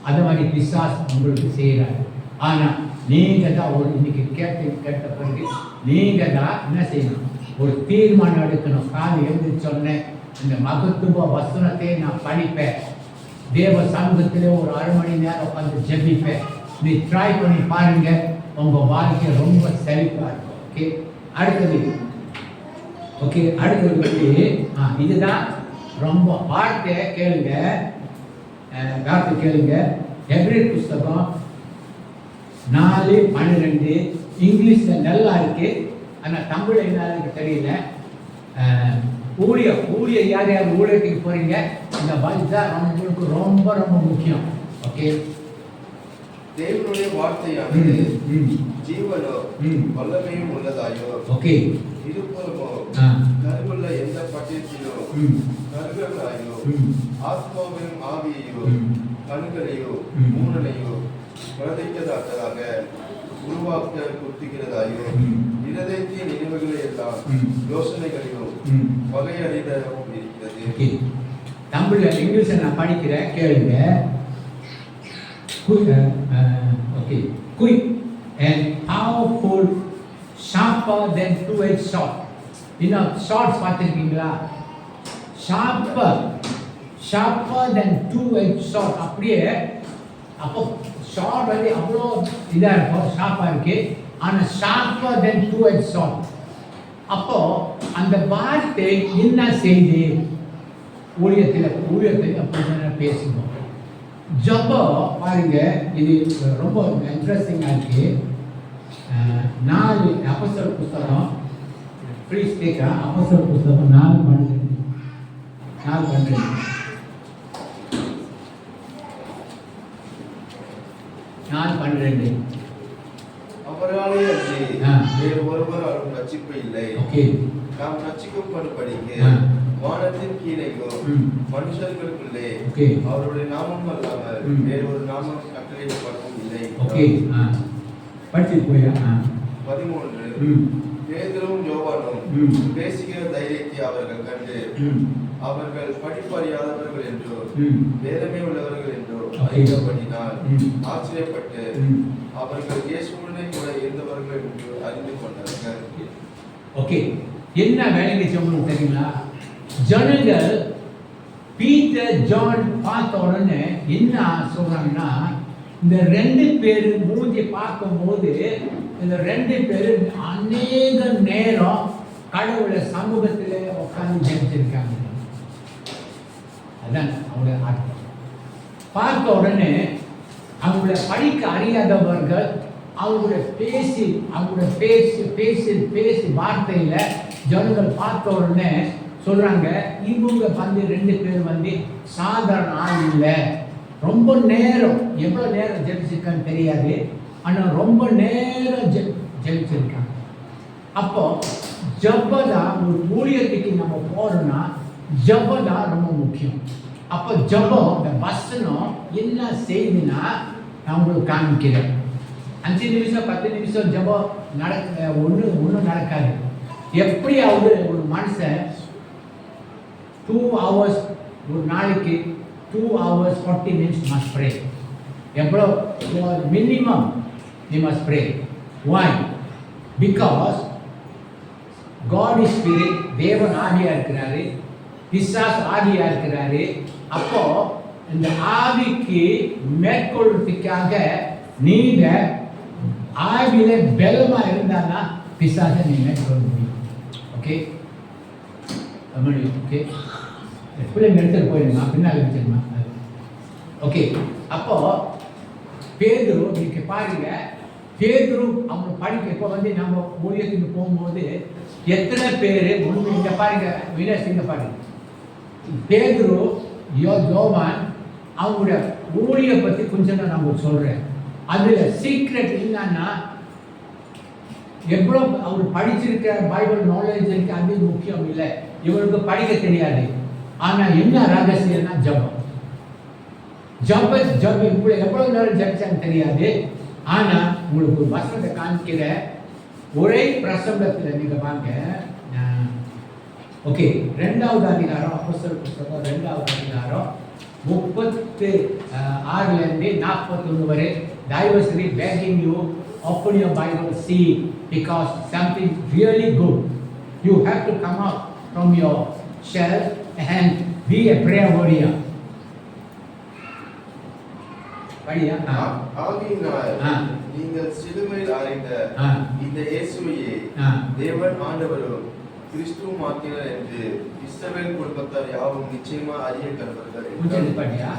அது மாதிரி பிசாசு உங்களுக்கு செய்கிறாரு. ஆனா நீங்க தான் ஒரு இன்னைக்கு கேட்ட பிறகு நீங்க தான் என்ன செய்யணும்? ஒரு தீர்மானம் எடுக்கணும். காலை எழுந்திரிச்சோடனே இந்த மகத்துவ வசனத்தை நான் படிப்பேன், தேவ சமூகத்திலே ஒரு 1/2 மணி நேரம் உட்காந்து ஜெபிப்பேன். நீ ட்ரை பண்ணி பாருங்க, உங்க வாழ்க்கை ரொம்ப செழிப்பா இருக்கும். அடுத்தது வந்து இதுதான் ரொம்ப வார்த்தை கேளுங்க, வார்த்தை கேளுங்க. எபிரேயர் புஸ்தகம் 4:12 இங்கிலீஷ்ல நல்லா இருக்கு, ஆனா தமிழ் என்ன இருக்கு தெரியல. ஊழிய யார் யார் ஊழியத்துக்கு போறீங்க, இந்த பதில் தான் உங்களுக்கு ரொம்ப ரொம்ப முக்கியம். ஓகே, தேவனுடைய வார்த்தையானது ஜீவனோ வல்லமையும் உள்ளதாயோ, ஓகே, இருபுறமோ கருவுள்ள எந்த பட்டயத்திலோ கருகளாயோ, ஆத்மாவையும் ஆவியையோ கண்களையோ மூலனையோ பிரதிக்கத்தக்கதாக உருவாக்க குத்துகிறதாயோ, இருதயத்தின் நினைவுகளை எல்லாம் யோசனைகளையோ வகையறிதலும் இருக்கிறது. தமிழ்ல இங்கிலீஷ் நான் படிக்கிறேன், கேளுங்க. Okay, quick and powerful, sharper than two-edged sword. இன்னும் ஷார்ட்ஸ் பார்த்துருக்கீங்களா? Sharper than two-edged sword. அப்படியே அப்போ ஷார்ட் வந்து அவ்வளோ இதாக இருக்கும், ஷார்ப்பாக இருக்கு. ஆனால் ஷார்ப்பர் than two-edged sword. அப்போ அந்த வார்த்தை என்ன செய்து ஊழியத்தில் அப்படி பேசுவோம். ஜெபம் பாருங்க, இது ரொம்ப இன்ட்ரெஸ்டிங்காக இருக்கு. 4 அப்போஸ்தலர் புஸ்தகம், ப்ளீஸ் கேட்க, அப்போஸ்தலர் புஸ்தகம் 4:12 அவராலே அன்றி வேறு ஒருவராலும் ரட்சிப்பு இல்லை. நாம் ரட்சிக்கப்படும்படிக்கு வானத்தின் கீழேயோ மனுஷர்களுக்குள்ளே அவருடைய நாமம் அல்லாமல் வேறொரு நாமம் கட்டளையிடப்படவும் இல்லை. 13 பேதுருவும் யோவானும் பேசுகிற தைரியத்தை அவர்கள் கண்டு அவர்கள் படிப்பறியாதவர்கள் என்றோ வேதமே உள்ளவர்கள் என்றோ அறிந்தபடினால் ஆச்சரியப்பட்டு அவர்கள் இயேசுவுடனே கூட இருந்தவர்கள் என்று அறிந்து கொண்டார்கள். ஓகே, என்ன வேலைக்கு சொல்லணும் தெரியுங்களா? ஜனங்கள் பீட்டர் ஜான் பார்த்த உடனே என்ன சொல்றாங்கன்னா, இந்த 2 பேர் மூஞ்சி பார்க்கும்போது இந்த 2 பேர் அநேக நேரம் கடவுளை சமூகத்தில் உட்கார்ந்து ஜெபிச்சிருக்காங்க. அதான் அவங்களுடைய ஆட்டம். பார்த்த உடனே அவங்கள படிக்க அறியாதவர்கள் அவங்களோட பேசி வார்த்தையில ஜனங்கள் பார்த்த உடனே சொல்றாங்க, இவங்க வந்து 2 பேர் வந்து சாதாரண ஆள் இல்லை. ரொம்ப நேரம், எவ்வளோ நேரம் ஜெபிச்சிருக்கான்னு தெரியாது, ஆனால் ரொம்ப நேரம் ஜெபிச்சிருக்காங்க. அப்போ ஜபதான் ஒரு ஊழியத்துக்கு நம்ம போறோம்னா ஜபதான் ரொம்ப முக்கியம். அப்போ ஜபம், இந்த வசனம் என்ன செய்யுதுன்னா நான் உங்களுக்கு காமிக்கிறேன். 5 நிமிஷம் 10 நிமிஷம் ஜபம் ஒன்றும் நடக்காது. எப்படியாவது ஒரு மனுஷன் 2 hours ஒரு நாளைக்கு 2 hours 40 minutes must pray. எவ்வளோ minimum you must pray. Why? Because God is spirit, தேவன் ஆவியா இருக்கிறாரு, பிசாசு ஆவியா இருக்கிறாரு. அப்போ இந்த ஆவிக்கு மேற்கொள்றதுக்காக நீங்க ஆவியில பலமா இருந்தானா பிசாசை நீ மேற்கொள்ள முடியும். ஓகே, ஓகே, எப்படி எடுத்துட்டு போயிடுங்க, பின்னால் வச்சிருமா. ஓகே, அப்போ பேதுரு நீங்க பாருங்க, பேதுரு அவங்க படிக்க இப்போ வந்து நம்ம ஊழியத்துக்கு போகும்போது எத்தனை பேர் இங்க பாருங்க, வினஸ் இங்க பாருங்க, பேதுரு யோவான் அவங்களுடைய ஊழிய பத்தி கொஞ்சம் நான் உங்களுக்கு சொல்றேன். அதுல சீக்ரெட் என்னன்னா, எவ்வளோ அவர் படிச்சிருக்க பைபிள் நாலேஜ் இருக்கு அது முக்கியம் இல்லை, இவருக்கு படிக்க தெரியாது. ஆனா என்ன ரகசியம்னா ஜபம். உங்களுக்கு எவ்வளவு நேரம் ஜபிச்சான்னு தெரியாது. ஆனா உங்களுக்கு ஒரு வசனத்தை காமிக்கிற ஒரே பிரசங்கத்தில் நீங்க வாங்க. ஓகே, 2வது அதிகாரம், அப்போஸ்தலர் புத்தகம் 2வது அதிகாரம் 36 41 வரை. தயவு செய்து begging you, open your Bible, see, because something really good. You have to come out from your shell and be a prayer warrior. படியா? ஆகையினால் நீங்கள் சிலுவையில் அறைந்த இந்த இயேசுவையே தேவன் ஆண்டவரும் கிறிஸ்துவ மாத்தினர் என்று இஸ்ரவேல் குடும்பத்தார் யாவும் நிச்சயமா அறிய கடவர்கள். பாட்டியா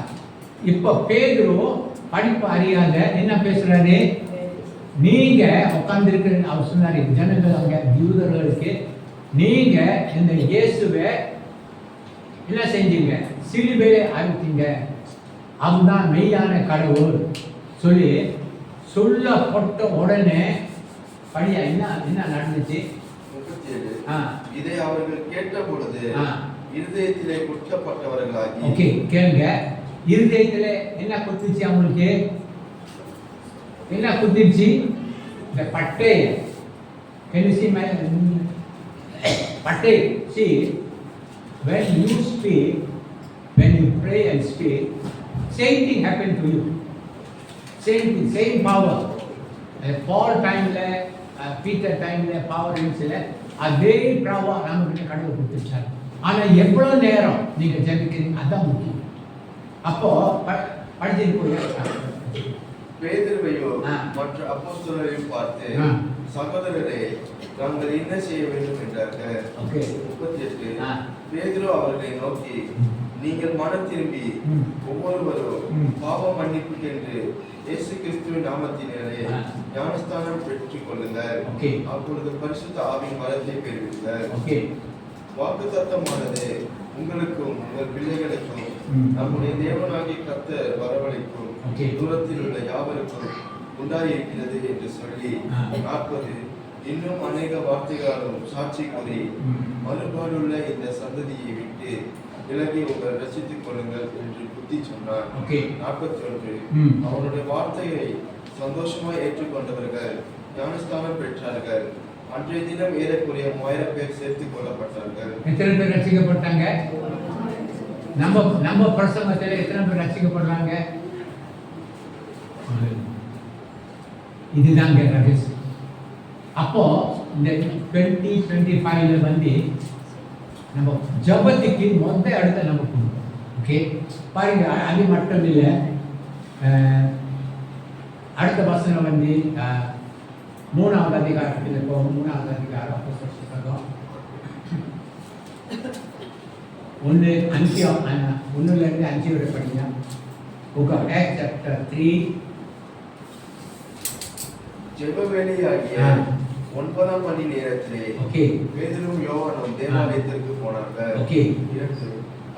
இப்போ பேதுரு படிப்பு அறியாத என்ன பேசுறாரு? நீங்க உட்கார்ந்து இருக்கிற அவர் சொன்னாரு ஜனங்கள் அவங்க யூதர்களுக்கு, நீங்க இந்த இயேசுவை என்ன செஞ்சீங்க? சிலுவையிலே அறுத்தீங்க, அவன்தான் மெய்யான கடவுள் சொல்லி சொல்லப்பட்ட உடனே படியா என்ன நடந்துச்சு? 37. இதை அவர்கள் கேட்ட பொழுது இருதயத்திலே குற்றப்பட்டவர்களாகி. ஓகே, கேளுங்க. இருதயத்திலே என்ன குத்துச்சு? அவங்களுக்கு என்ன குத்திச்சு? இந்த பட்டை. Can you see my பட்டை? See, when you speak, when you pray and speak, same thing happen to you. Same thing, same power. Paul timeல பீட்டர் டைம்ல பவர் இருந்துச்சுல, அதே பவர் நமக்கு கடவுள் கொடுத்துருச்சார். ஆனா எவ்வளவு நேரம் நீங்க ஜெபிக்கிறீங்க அதான் முக்கியம். அப்போ படிச்சுட்டு போய் பேதுருவையோ மற்ற அப்போஸ்தலரையும் பார்த்து, சகோதரரே, நாங்கள் என்ன செய்ய வேண்டும் என்றார்கள். 38. பேதுரு அவர்களை நோக்கி, நீங்கள் மனம் திரும்பி ஒவ்வொருவரும் பாவ மன்னிப்பு என்று இயேசு கிறிஸ்துவின் நாமத்தினாலே ஞானஸ்தானம் பெற்றுக் கொள்ளுங்கள், அப்பொழுது பரிசுத்த ஆவியின் வரத்தை பெறுவீர்கள். வாக்குத்தத்தமானது உங்களுக்கும் உங்கள் பிள்ளைகளுக்கும் நம்முடைய தேவனாகிய கர்த்தர் வரவழைக்கும் தூரத்தில் உள்ள யாவருக்கும் உண்டாயிருக்கிறது என்று சொல்லி 40. இன்னும் அநேக வார்த்தைகளும் சாட்சி கூறி மறுபாடுள்ள இந்த சந்ததியை விட்டு விலகி உங்கள் ரசித்துக் கொள்ளுங்கள் என்று புத்தி சொன்னார். 41. அவனுடைய வார்த்தையை சந்தோஷமாய் ஏற்றுக்கொண்டவர்கள் ஞானஸ்தானம் பெற்றார்கள். அன்றைய தினம் ஏறக்குறைய 3000 பேர் சேர்த்துக் கொள்ளப்பட்டார்கள். எத்தனை பேர் ரசிக்கப்பட்டாங்க? நம்ம பிரசங்கத்தில் எத்தனை பேர் ரசிக்கப்படுறாங்க? இதுதாங்க ரகசியம். அப்போ இந்த 2025 வந்து நம்ம ஜபத்துக்கு அடுத்த நம்ம கொடுப்போம். ஓகே, பாருங்க, அது மட்டும் இல்லை. அடுத்த வசனம் வந்து 3ஆவது அதிகாரத்தில் இப்போ 3ஆவது அதிகாரம் புத்தகம் 1:5 வரை படிங்க. Book of Acts chapter 3. ஜெபவேளையாகிய 9ஆம் மணி நேரத்திலே பேதுருவும் யோவானும் தேவாலயத்திற்கு போனார்கள். 2.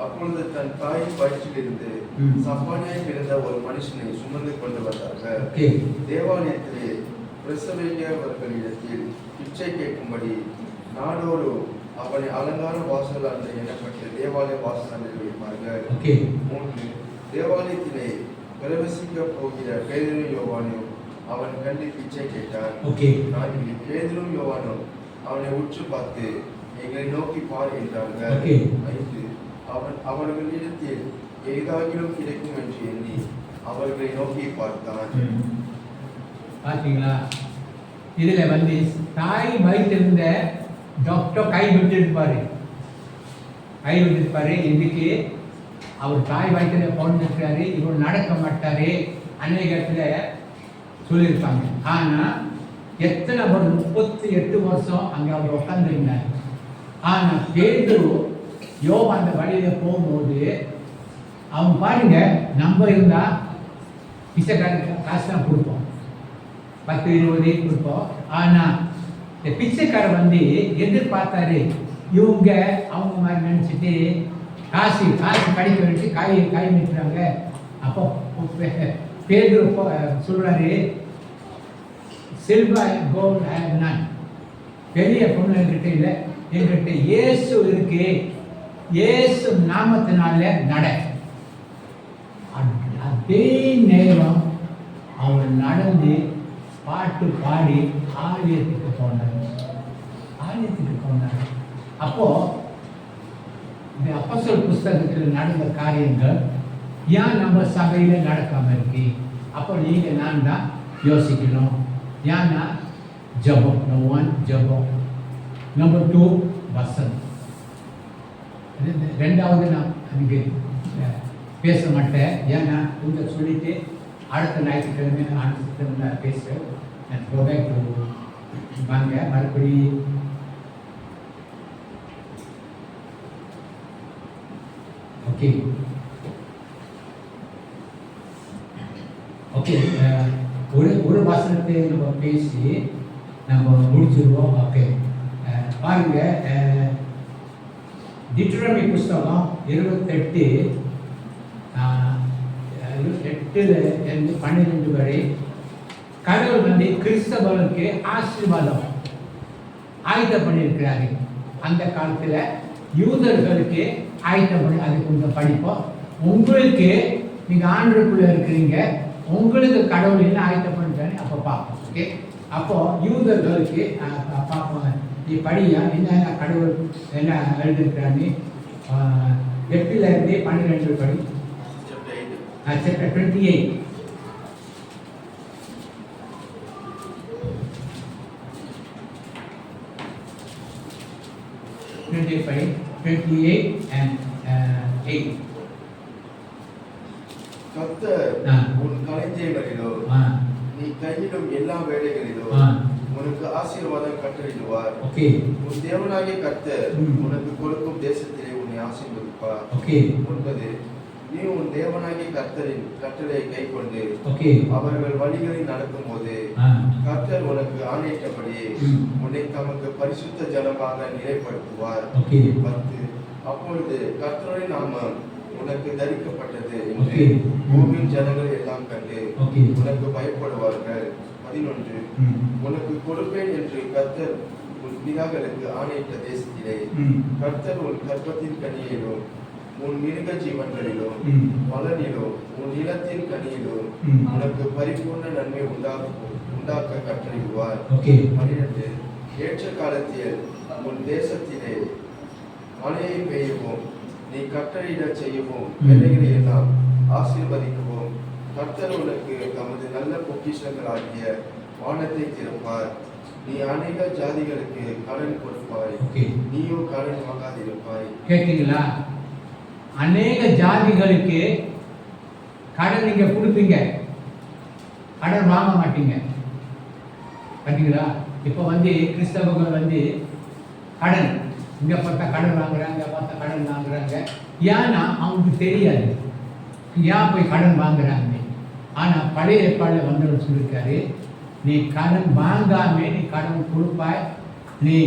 அப்பொழுது தன் தாயின் வயிற்றிலிருந்து சப்பானியாய் பிறந்த ஒரு மனுஷனை சுமந்து கொண்டு வந்தார்கள். தேவாலயத்திலே பிரசவேண்டியவர்களிடத்தில் பிச்சை கேட்கும்படி நாடோடு அவனை அலங்கார வாசல் அந்த எனப்பட்ட தேவாலய வாசலில் வைப்பார்கள். 3. தேவாலயத்திலே பிரவேசிக்க போகிற பேதுருவும் யோவானும் அவன் கண்டு பிச்சை கேட்டான். 4. பேதுருவும் யோவானும் அவனை உற்று பார்த்து, எங்களை நோக்கி பார் என்றார்கள். 5. அவர்களிடத்தில் ஏதாகிலும் கிடைக்கும் என்று எண்ணி அவர்களை நோக்கி பார்த்தான். பாத்தீங்களா? இதுல வந்து தாய் வயிற்றிருந்த டாக்டர் கை விட்டுருப்பாரு. இன்னைக்கு அவர் தாய் வயிற்றுல பிறந்திருக்கிறாரு, இவர் நடக்க மாட்டாரு, அநேக இடத்துல சொல்லியிருக்காங்க. ஆனா எத்தனை வருஷம், 38 வருஷம் அங்க அவர் உட்கார்ந்துருந்தார். ஆனா பேதுரு யோவான் அந்த வழியில போகும்போது அவங்க பாருங்க, நம்ம இருந்தா பிச்சைக்காரருக்கு காசு தான் கொடுப்போம், 10-20 கொடுப்போம். ஆனா இந்த பிச்சைக்காரர் வந்து எதிர்பார்த்தாரு, இவங்க அவங்க மாதிரி நினைச்சிட்டு காசு கிடைக்க வேண்டி கை நிற்கிறாங்க. அப்போ பேதுரு சொல்றாரு, சில்வர் கோல்ட் ஐ ஹேவ் நன். பெரிய பொண்ணு என்கிட்ட இல்லை, என்கிட்ட இயேசு இருக்கு, இயேசு நாமத்தினால நட. அதே நேரம் அவன் நடந்து பாட்டு பாடி ஆலயத்துக்கு போனார். அப்போ இந்த அப்போஸ்தலர் புஸ்தகத்தில் நடந்த காரியங்கள் ஏன் நம்ம சபையில நடக்காம இருக்கு? அப்போ நீங்க நான் தான் யோசிக்கணும். ஏன்னா ஜபம், நம்பர் 1 ஜபம், நம்பர் 2 வசனம். ரெண்டாவது நான் அங்கே பேச மாட்டேன், ஏன்னா உங்க சொல்லிட்டு அடுத்த ஞாயிற்றுக்கிழமை நான் பேசுகிறேன். வாங்க மறுபடி ஓகே ஓகே ஒரு வசனத்தை நம்ம பேசி நம்ம முடிச்சிருவோம். ஓகே பாருங்க, டிட்ரோனமி புஸ்தகம் 28:12 வரை கடவுள் வந்து கிறிஸ்தவர்களுக்கு ஆசீர்வாதம் ஆயுதம் பண்ணியிருக்கிறாரு. அந்த காலத்தில் யூதர்களுக்கு ஆயுதம் பண்ணி, அது கொஞ்சம் படிப்போம். உங்களுக்கு நீங்கள் ஆண்டுக்குள்ளே இருக்கிறீங்க, உங்களுக்கு கடவுள் என்ன ஆயுதம் பண்ணிட்டாரு அப்போ பார்ப்போம். ஓகே, அப்போ யூதர்களுக்கு பார்ப்போம். நீ படியா என்ன கடவுள் என்ன எழுதியிருக்கிறான்னு 8-12 படி. Chapter 28. கர்த்தர் உன் களஞ்சியங்களிலோ நீ கையிடும் எல்லா வேலைகளிலோ உனக்கு ஆசீர்வாதம் கட்டளையிடுவார். உன் தேவனாகிய கர்த்தர் உனக்கு கொடுக்கும் தேசத்திலே உன்னை ஆசீர்வதிப்பார். 9 நீ உன் தேவனாகிய கர்த்தரின் கட்டளையை கைக்கொண்டு அவர்கள் வழிகளில் நடக்கும்போது கர்த்தர் உனக்கு ஆணையிட்டபடி உன்னை தமக்கு பரிசுத்த ஜனமாக நிலைப்படுத்துவார். 10 அப்பொழுது கர்த்தரின் நாமம் உனக்கு தரிக்கப்பட்டது என்று பூமியின் ஜனங்கள் எல்லாம் கண்டு உனக்கு பயப்படுவார்கள். 11 உனக்கு கொடுப்பேன் என்று கர்த்தர் உன் பிதாக்களுக்கு ஆணையிட்ட தேசத்திலே கர்த்தர் உன் கர்ப்பத்தின் கனியிலும் உன் மிருக ஜீவன்களிலும் பலனிலும் உன் நிலத்தின் கனியிலும் உனக்கு பரிபூர்ண நன்மை உண்டாக்க கட்டளையிடுவார். 12 ஏற்ற காலத்தில் உன் தேசத்திலே மழையை பெய்யவும் நீ கட்டளையிட செய்யவும் வேலைகளை எல்லாம் ஆசீர்வதிக்கவும் கர்த்தர் உனக்கு தமது நல்ல பொக்கிஷங்களாகிய வானத்தை திறப்பார். நீ அநேக ஜாதிகளுக்கு கடன் கொடுப்பாய், நீயோ கடன் வாங்காதிருப்பாய். கேட்டீங்களா? அநேக ஜாதிகளுக்கு கடன் நீங்க கொடுப்பீங்க, கடன் வாங்க மாட்டீங்க. பார்த்தீங்களா? இப்போ வந்து கிறிஸ்தவர்கள் வந்து கடன் இங்கே பார்த்தா கடன் வாங்குறாங்க, இங்கே பார்த்தா கடன் வாங்குறாங்க. ஏன்னா அவங்களுக்கு தெரியாது ஏன் போய் கடன் வாங்குறாங்க. ஆனால் பழைய ஏற்பாடில் வந்தவர் சொல்லியிருக்காரு, நீ கடன் வாங்காமே நீ கடன் கொடுப்பாய், நீ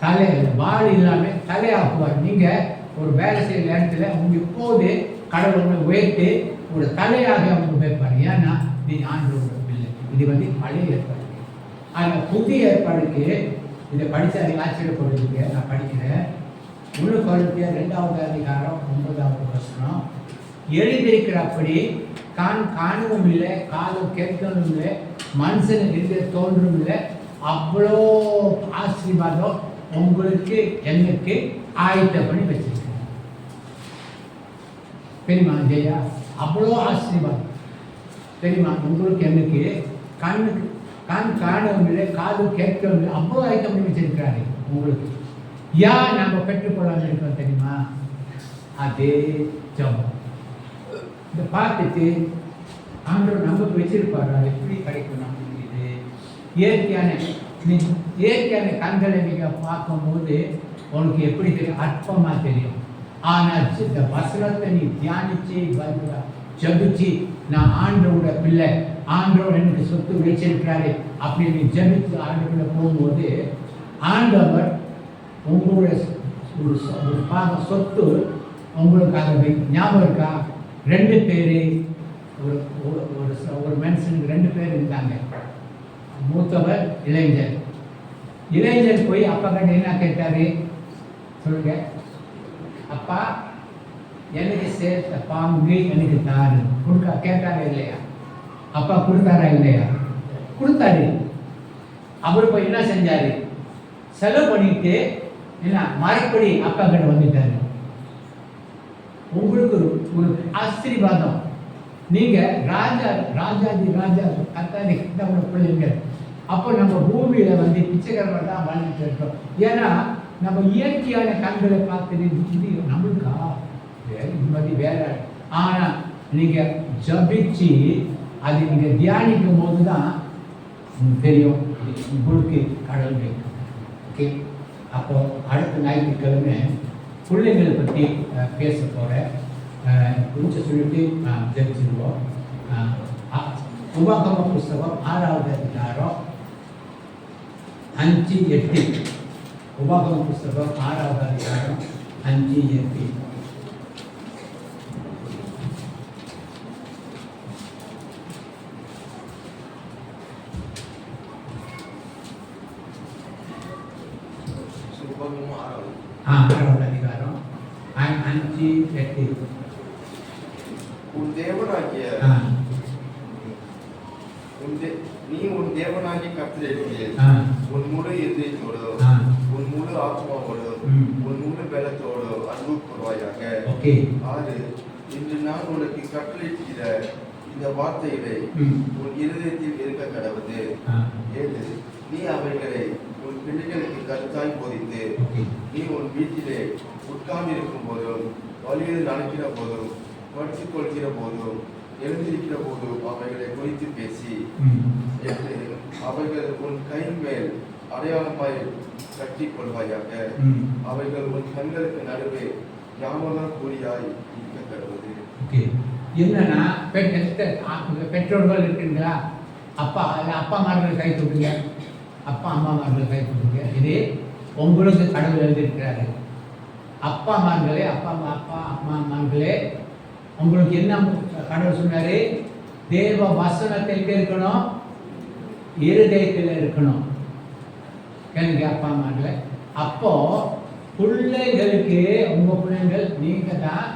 தலை வாழ் இல்லாமல் தலையாக்குவார். நீங்கள் ஒரு வேலை செய்கிற இடத்துல அவங்க இப்போது கடவுளை உயர்த்தி ஒரு தலையாக அவங்க வைப்பார். ஏன்னா நீ ஆண்டோட பிள்ளை. இது வந்து பழைய ஏற்பாடு. ஆனால் புதிய ஏற்பாடுக்கு இதை படித்து அதை ஆச்சரியப்படுறதுக்கு நான் படிக்கிறேன். 1 கொரிந்தியர் 2வது அதிகாரம் 9வது வசனம். எழுதியிருக்கிறபடி காணவும் இல்லை, காதும் கேட்கவும் இல்லை, மனுஷனுக்கு இருக்க தோன்றும் இல்லை, அவ்வளோ ஆசீர்வாதம் உங்களுக்கு எனக்கு ஆயத்தம் பண்ணி வச்சிருக்கேன். தெரியுமா ஜெயா? அவ்வளோ ஆசீர்வாதம் தெரியுமா உங்களுக்கு எனக்கு. கண் காணவும் இல்லை, காது கேட்கவும் இல்லை, அவ்வளோ ஆயத்தம் பண்ணி வச்சிருக்கிறாரு உங்களுக்கு. ஏன் நம்ம பெற்றுக்கொள்ளாமல் இருக்கோம் தெரியுமா? அதே ஜபம். இதை பார்த்துட்டு ஆண்டவர் நமக்கு வச்சிருப்பாரு. அது எப்படி கிடைக்கும் நமக்கு? இது இயற்கையான கண்களை நீங்கள் பார்க்கும்போது உனக்கு எப்படி தெரியும்? அற்பமாக தெரியும். ஆனால் இந்த வசனத்தை நீ தியானிச்சு ஜபிச்சு, நான் ஆண்டவரோட பிள்ளை, ஆண்டவர் எனக்கு சொத்து வச்சிருக்கிறாரு அப்படின்னு நீ ஜபிச்சு ஆண்டவர்கிட்ட போகும்போது ஆண்டவர் உங்களுடைய ஒரு பாக சொத்து உங்களுக்கு அதை ஞாபகம் இருக்கா? 2 பேர் ஒரு மனுஷனுக்கு 2 பேர் இருந்தாங்க. மூத்தவர் இளைஞர். இளைஞர் போய் அப்பா கிட்ட என்ன கேட்டாரு சொல்லுங்க? அப்பா எனக்கு சேர்த்த பாம்பு எனக்கு தாரு கொடுக்க கேட்டாரா இல்லையா? அப்பா கொடுத்தாரா இல்லையா? கொடுத்தாரு. அவர் போய் என்ன செஞ்சாரு? செலவு பண்ணிட்டு என்ன மறுபடி அப்பா கிட்ட வந்துட்டாரு. உங்களுக்கு ஒரு ஆசீர்வாதம். நீங்க ராஜாதி கத்தாதி பிள்ளைங்க. அப்போ நம்ம பூமியில வந்து பிச்சைக்காரர்கள் தான் வாழ்ந்துட்டு இருக்கோம். ஏன்னா நம்ம இயற்கையான கண்களை பார்த்து இது நம்மளுக்கா இது மாதிரி வேற. ஆனா நீங்க ஜபிச்சு அது நீங்க தியானிக்கும் போது தான் தெரியும் உங்களுக்கு கடவுள். ஓகே, அப்போ அடுத்த ஞாயிற்றுக்கிழமை பிள்ளைங்களை பற்றி பேச போகிறேன். கொஞ்சம் சொல்லிட்டு ஜெபிச்சிருவோம். உபாகம புஸ்தகம் 6வது அதிகாரம் 5-8. உபாகம புஸ்தகம் 6வது அதிகாரம் 5-8. ஆறாவது அதிகாரம் 5-8. நீ உன் தேவனாகிய கர்த்தரிடத்திலே உன் முழு இதயத்தோடு உன் முழு ஆத்மாவோடு உன் முழு பலத்தோடு அன்பு கூறுவாயாக. 6 இன்று நான் உனக்கு கட்டளையிடுகிற இந்த வார்த்தைகளை உன் இருதயத்தில் இருக்க கடவுது. 7 நீ அவைகளை உன் பிள்ளைகளுக்கு கருத்தாய் போதித்து நீ உன் வீட்டிலே உட்கார்ந்திருக்கும் போதும் வழியில் நடக்கிற போதும் படுத்துக் கொள்கிற போதும் எழுந்திருக்கிற போதும் அவைகளை குறித்து பேசி 8 அவைகள் உன் கை மேல் அடையாளமாய் கட்டி கொள்வாயாக. அவைகள் உன் கண்களுக்கு நடுவே ஞாபகம் கூறியாய் இருக்க கடவுது. என்னன்னா பெற்றோர்கள் இருக்குங்களா, அப்பாமார்கள் கை கொடுங்க, அப்பா அம்மாமார்கள் கை கொடுங்க. இது உங்களுக்கு கடவுள் எழுதியிருக்கிறாரு. அப்பாமார்களே அப்பா அம்மாமார்களே உங்களுக்கு என்ன கடவுள் சொன்னாரு? தேவ வசனத்தை எங்க இருக்கணும்? இருதயத்தில் இருக்கணும். கேளுங்க அப்பா அம்மாங்களே. அப்போ பிள்ளைகளுக்கு உங்க பிள்ளைங்கள் நீங்க தான்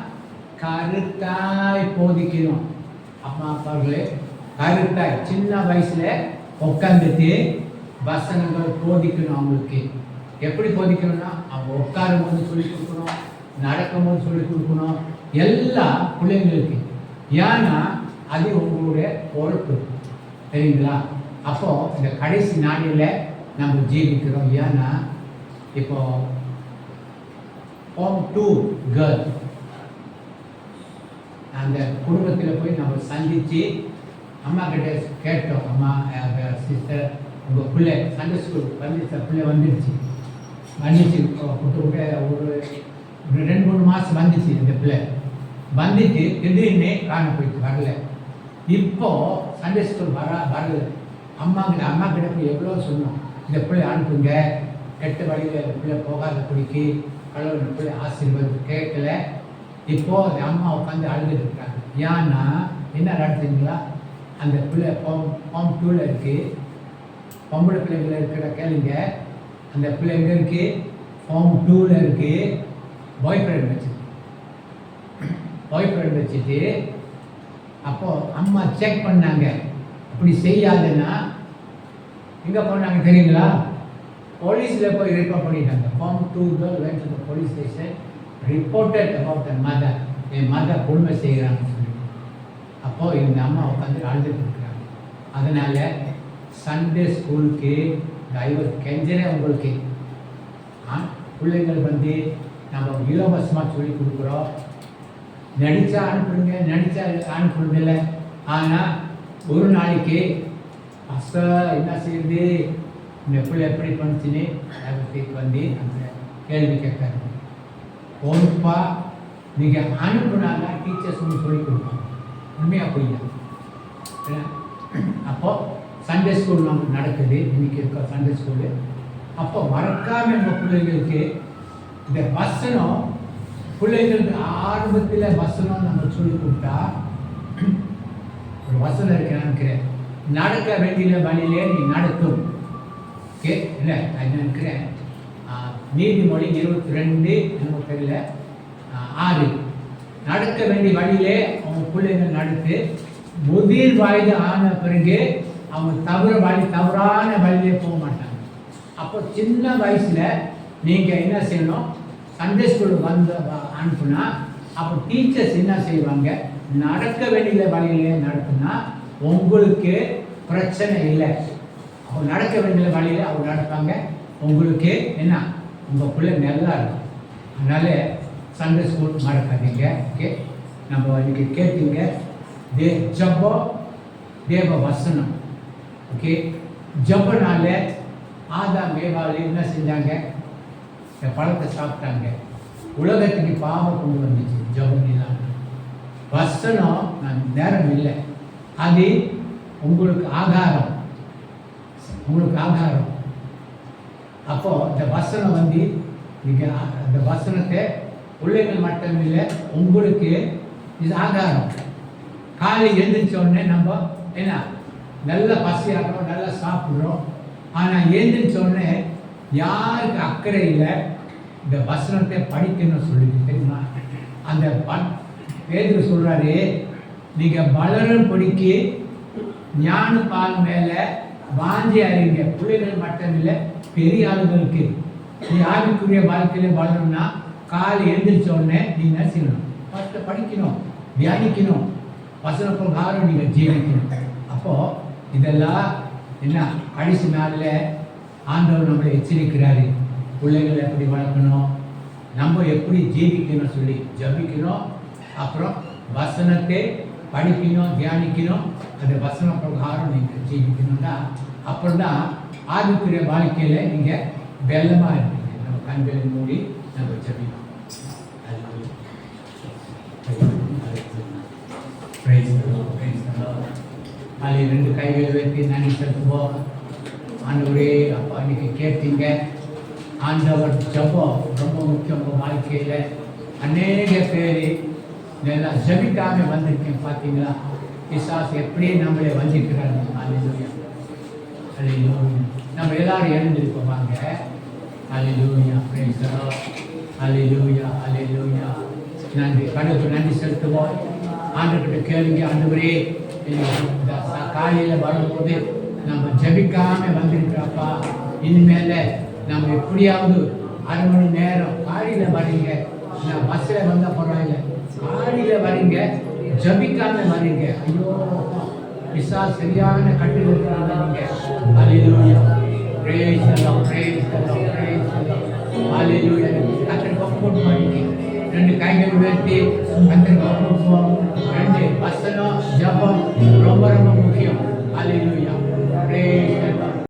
கருத்தாய் போதிக்கணும். அம்மா அப்பாங்களே கருத்தாய் சின்ன வயசுல உட்காந்துட்டு வசனங்கள் போதிக்கணும். அவங்களுக்கு எப்படி போதிக்கணும்னா அவங்க உட்காரும் போது சொல்லிக் கொடுக்கணும், நடக்கும் போது சொல்லிக் கொடுக்கணும், எல்லா பிள்ளைங்களுக்கு. ஏன்னா அது உங்களுடைய பொறுப்பு, சரிங்களா? அப்போ இந்த கடைசி நாளில் நம்ம ஜீவிக்கிறோம். ஏன்னா இப்போ ஹோம் டு கேர்ள் அந்த குடும்பத்தில் போய் நம்ம சந்தித்து அம்மா கிட்ட கேட்டோம். அம்மா சிஸ்டர் உங்கள் பிள்ளை சண்டே ஸ்கூல் வந்துச்சு, பிள்ளை வந்துடுச்சு ஒரு 2-3 மாதம் வந்துச்சு. இந்த பிள்ளை வந்துட்டு திடீர்னு காண போயிட்டு வரல. இப்போ சண்டே ஸ்கூல் வரல. அம்மா கிட்ட போய் எவ்வளோ சொன்னோம், இந்த பிள்ளை அனுப்புங்க, கெட்ட வழியில் இந்த பிள்ளை போகாத பிடிக்கி கடவுள் இந்த பிள்ளை ஆசீர்வாதம் கேட்கல. இப்போ அந்த அம்மா உட்காந்து அழுதுட்டு இருக்காங்க. ஏன்னா என்ன நடத்துங்களா, அந்த பிள்ளை ஃபார்ம் 2ல் இருக்குது. பொம்பளை பிள்ளைகள் இருக்கிற கேளுங்க, அந்த பிள்ளை எங்கே இருக்குது? ஃபார்ம் 2ல் இருக்குது. பாய் ஃப்ரெண்ட் வச்சுட்டு அப்போது அம்மா செக் பண்ணாங்க. அப்படி செய்யாதுன்னா எங்கே போனாங்க தெரியுங்களா? போலீஸில் போய் ரிப்போர்ட் பண்ணிட்டாங்க. Form 2 girl went to the police station, reported about the mother. என் மதர் கொடுமை செய்கிறாங்கன்னு சொல்லி. அப்போது இந்த அம்மா உட்காந்து அழுதுட்டு இருக்கிறாங்க. அதனால் சண்டே ஸ்கூலுக்கு டிரைவர் கெஞ்சரே உங்களுக்கு பிள்ளைங்கள் வந்து நம்ம இலவசமாக சொல்லி கொடுக்குறோம். நடித்தா அனுப்புடுங்க, நடித்தா அனுப்புறதில்ல. ஆனால் ஒரு நாளைக்கு அஸ்ஸர் என்ன செய்யுது, இந்த பிள்ளை எப்படி பண்ணுச்சுன்னு வந்து அந்த கேள்வி கேட்காரு. பொறுப்பா நீங்கள் அனுப்புனாங்க டீச்சர்ஸ் வந்து சொல்லி கொடுப்பாங்க. உண்மையாக போய்யா? அப்போது சண்டே ஸ்கூல் நமக்கு நடக்குது. இன்றைக்கி இருக்க சண்டே ஸ்கூலு. அப்போ மறக்காமல் நம்ம பிள்ளைங்களுக்கு இந்த வசனம், பிள்ளைங்களுக்கு ஆரம்பத்தில் வசனம் நம்ம சொல்லி கொடுத்தா, ஒரு வசனம் இருக்கு நினைக்கிறேன், நடக்க வேண்டிய வழியிலே நீ நடத்தும். ஓகே இல்லை நான் நினைக்கிறேன் நீதிமொழி 22 நம்ம தெரியல 6 நடக்க வேண்டிய வழியிலே அவங்க பிள்ளைங்க நடத்து. முதிர் வயது ஆன பிறகு அவங்க தவறான வழியிலே போக மாட்டாங்க. அப்போ சின்ன வயசில் நீங்கள் என்ன செய்யணும், சண்டே ஸ்கூலுக்கு வந்து அனுப்புனா அப்போ டீச்சர்ஸ் என்ன செய்வாங்க, நடக்க வேண்டிய வழியிலே நடத்துனா உங்களுக்கு பிரச்சனை இல்லை. அவங்க நடக்க வேண்டிய வழியில் அவங்க நடப்பாங்க. உங்களுக்கு என்ன, உங்கள் பிள்ளை நல்லா இருக்கும். அதனால் சண்டே ஸ்கூல் மறக்காதீங்க. ஓகே, நம்ம இன்றைக்கி கேட்டீங்க தேவ வசனம். ஓகே, ஜபனால ஆதாம் ஏவாள் என்ன செஞ்சாங்க, இந்த பழத்தை சாப்பிட்டாங்க. உலகத்துக்கு பாவம் கொண்டு வந்துச்சு ஜபம் இல்லாமல். வசனம் நான் நேரம் இல்லை, அது உங்களுக்கு ஆகாரம், உங்களுக்கு ஆகாரம். அப்போ இந்த வசனம் வந்து நீங்கள் அந்த வசனத்தை பிள்ளைகள் மட்டும் இல்லை, உங்களுக்கு இது ஆகாரம். காலை எழுந்திரிச்ச உடனே நம்ம என்ன நல்லா பசியாகிறோம், நல்லா சாப்பிட்றோம். ஆனால் எழுந்திரிச்ச உடனே யாருக்கு அக்கறை இல்லை இந்த வசனத்தை படிக்கணும்னு சொல்லிட்டு தெரியுமா? அந்த பேதுரு சொல்கிறாரு, நீங்கள் வளரும் படிக்கு ஞான பால் மேலே வாஞ்சி அறிங்க. பிள்ளைகள் மட்டும் இல்லை, பெரிய ஆளுகளுக்கு நீ ஆவிக்குரிய வாழ்க்கையில் வளரணும்னா காலை எழுந்திரிச்ச உடனே நீங்கள் என்ன செய்யணும்? ஃபஸ்ட்டு படிக்கணும், தியானிக்கணும், வசன பிரகாரம் நீங்கள் ஜீவிக்கணும். அப்போது இதெல்லாம் என்ன கடைசி நாளில் ஆண்டவர் நம்மளை எச்சரிக்கிறாரு. பிள்ளைகளை எப்படி வளர்க்கணும், நம்ம எப்படி ஜீவிக்கணும் சொல்லி ஜபிக்கணும். அப்புறம் வசனத்தை படிக்கணும், தியானிக்கணும். அந்த வசன பிரகாரம் நீங்கள் ஜீவிக்கணும்னா அப்புறம் தான் ஆவிக்குரிய வாழ்க்கையில் நீங்கள் வெள்ளமாக இருப்பீங்க. நம்ம கண்களை மூடி நம்ம ஜபிக்கணும். அது 2 கைகளை வைத்து நன்றி செலுத்துவோம். ஆண்டவரே, அப்பா இன்னைக்கு கேட்டீங்க ஆண்டவர் ஜபம் ரொம்ப முக்கியம். உங்கள் வாழ்க்கையில் அநேக பேர் இதெல்லாம் ஜபிக்காமல் வந்திருக்கேன். பார்த்தீங்களா, பிசாசு எப்படி நம்மளை வந்திருக்கிறாங்க. அல்லேலூயா, அல்லேலூயா. நம்ம எல்லாரும் எழுந்திருப்போம் வாங்க. அல்லேலூயா, பிரைஸ் தி லார்ட். அல்லேலூயா, அல்லேலூயா. நன்றி, கடவுளுக்கு நன்றி செலுத்துவோம். ஆண்டவர்கிட்ட கேளுங்க, ஆண்டவரே காலையில் வரும்போது நம்ம ஜபிக்காமல் வந்திருக்கிறப்பா, இனிமேல் நம்ம எப்படியாவது 1/2 மணி நேரம் காலையில் வரீங்க. நான் பஸ்ஸில் வந்தால் பரவாயில்ல, காலையில் வரீங்க, ஜபிக்காமல் வரீங்க. ஐயோ பிசா சரியான கட்டில் இருக்கிறாங்க நீங்கள். அல்லேலூயா, praise the Lord, praise the Lord, praise the Lord. அல்லேலூயா. கர்த்தருக்கு ஒப்பு பண்ணி 2 கைகள் உயர்த்தி கர்த்தருக்கு ஒப்பு 2 வசனம்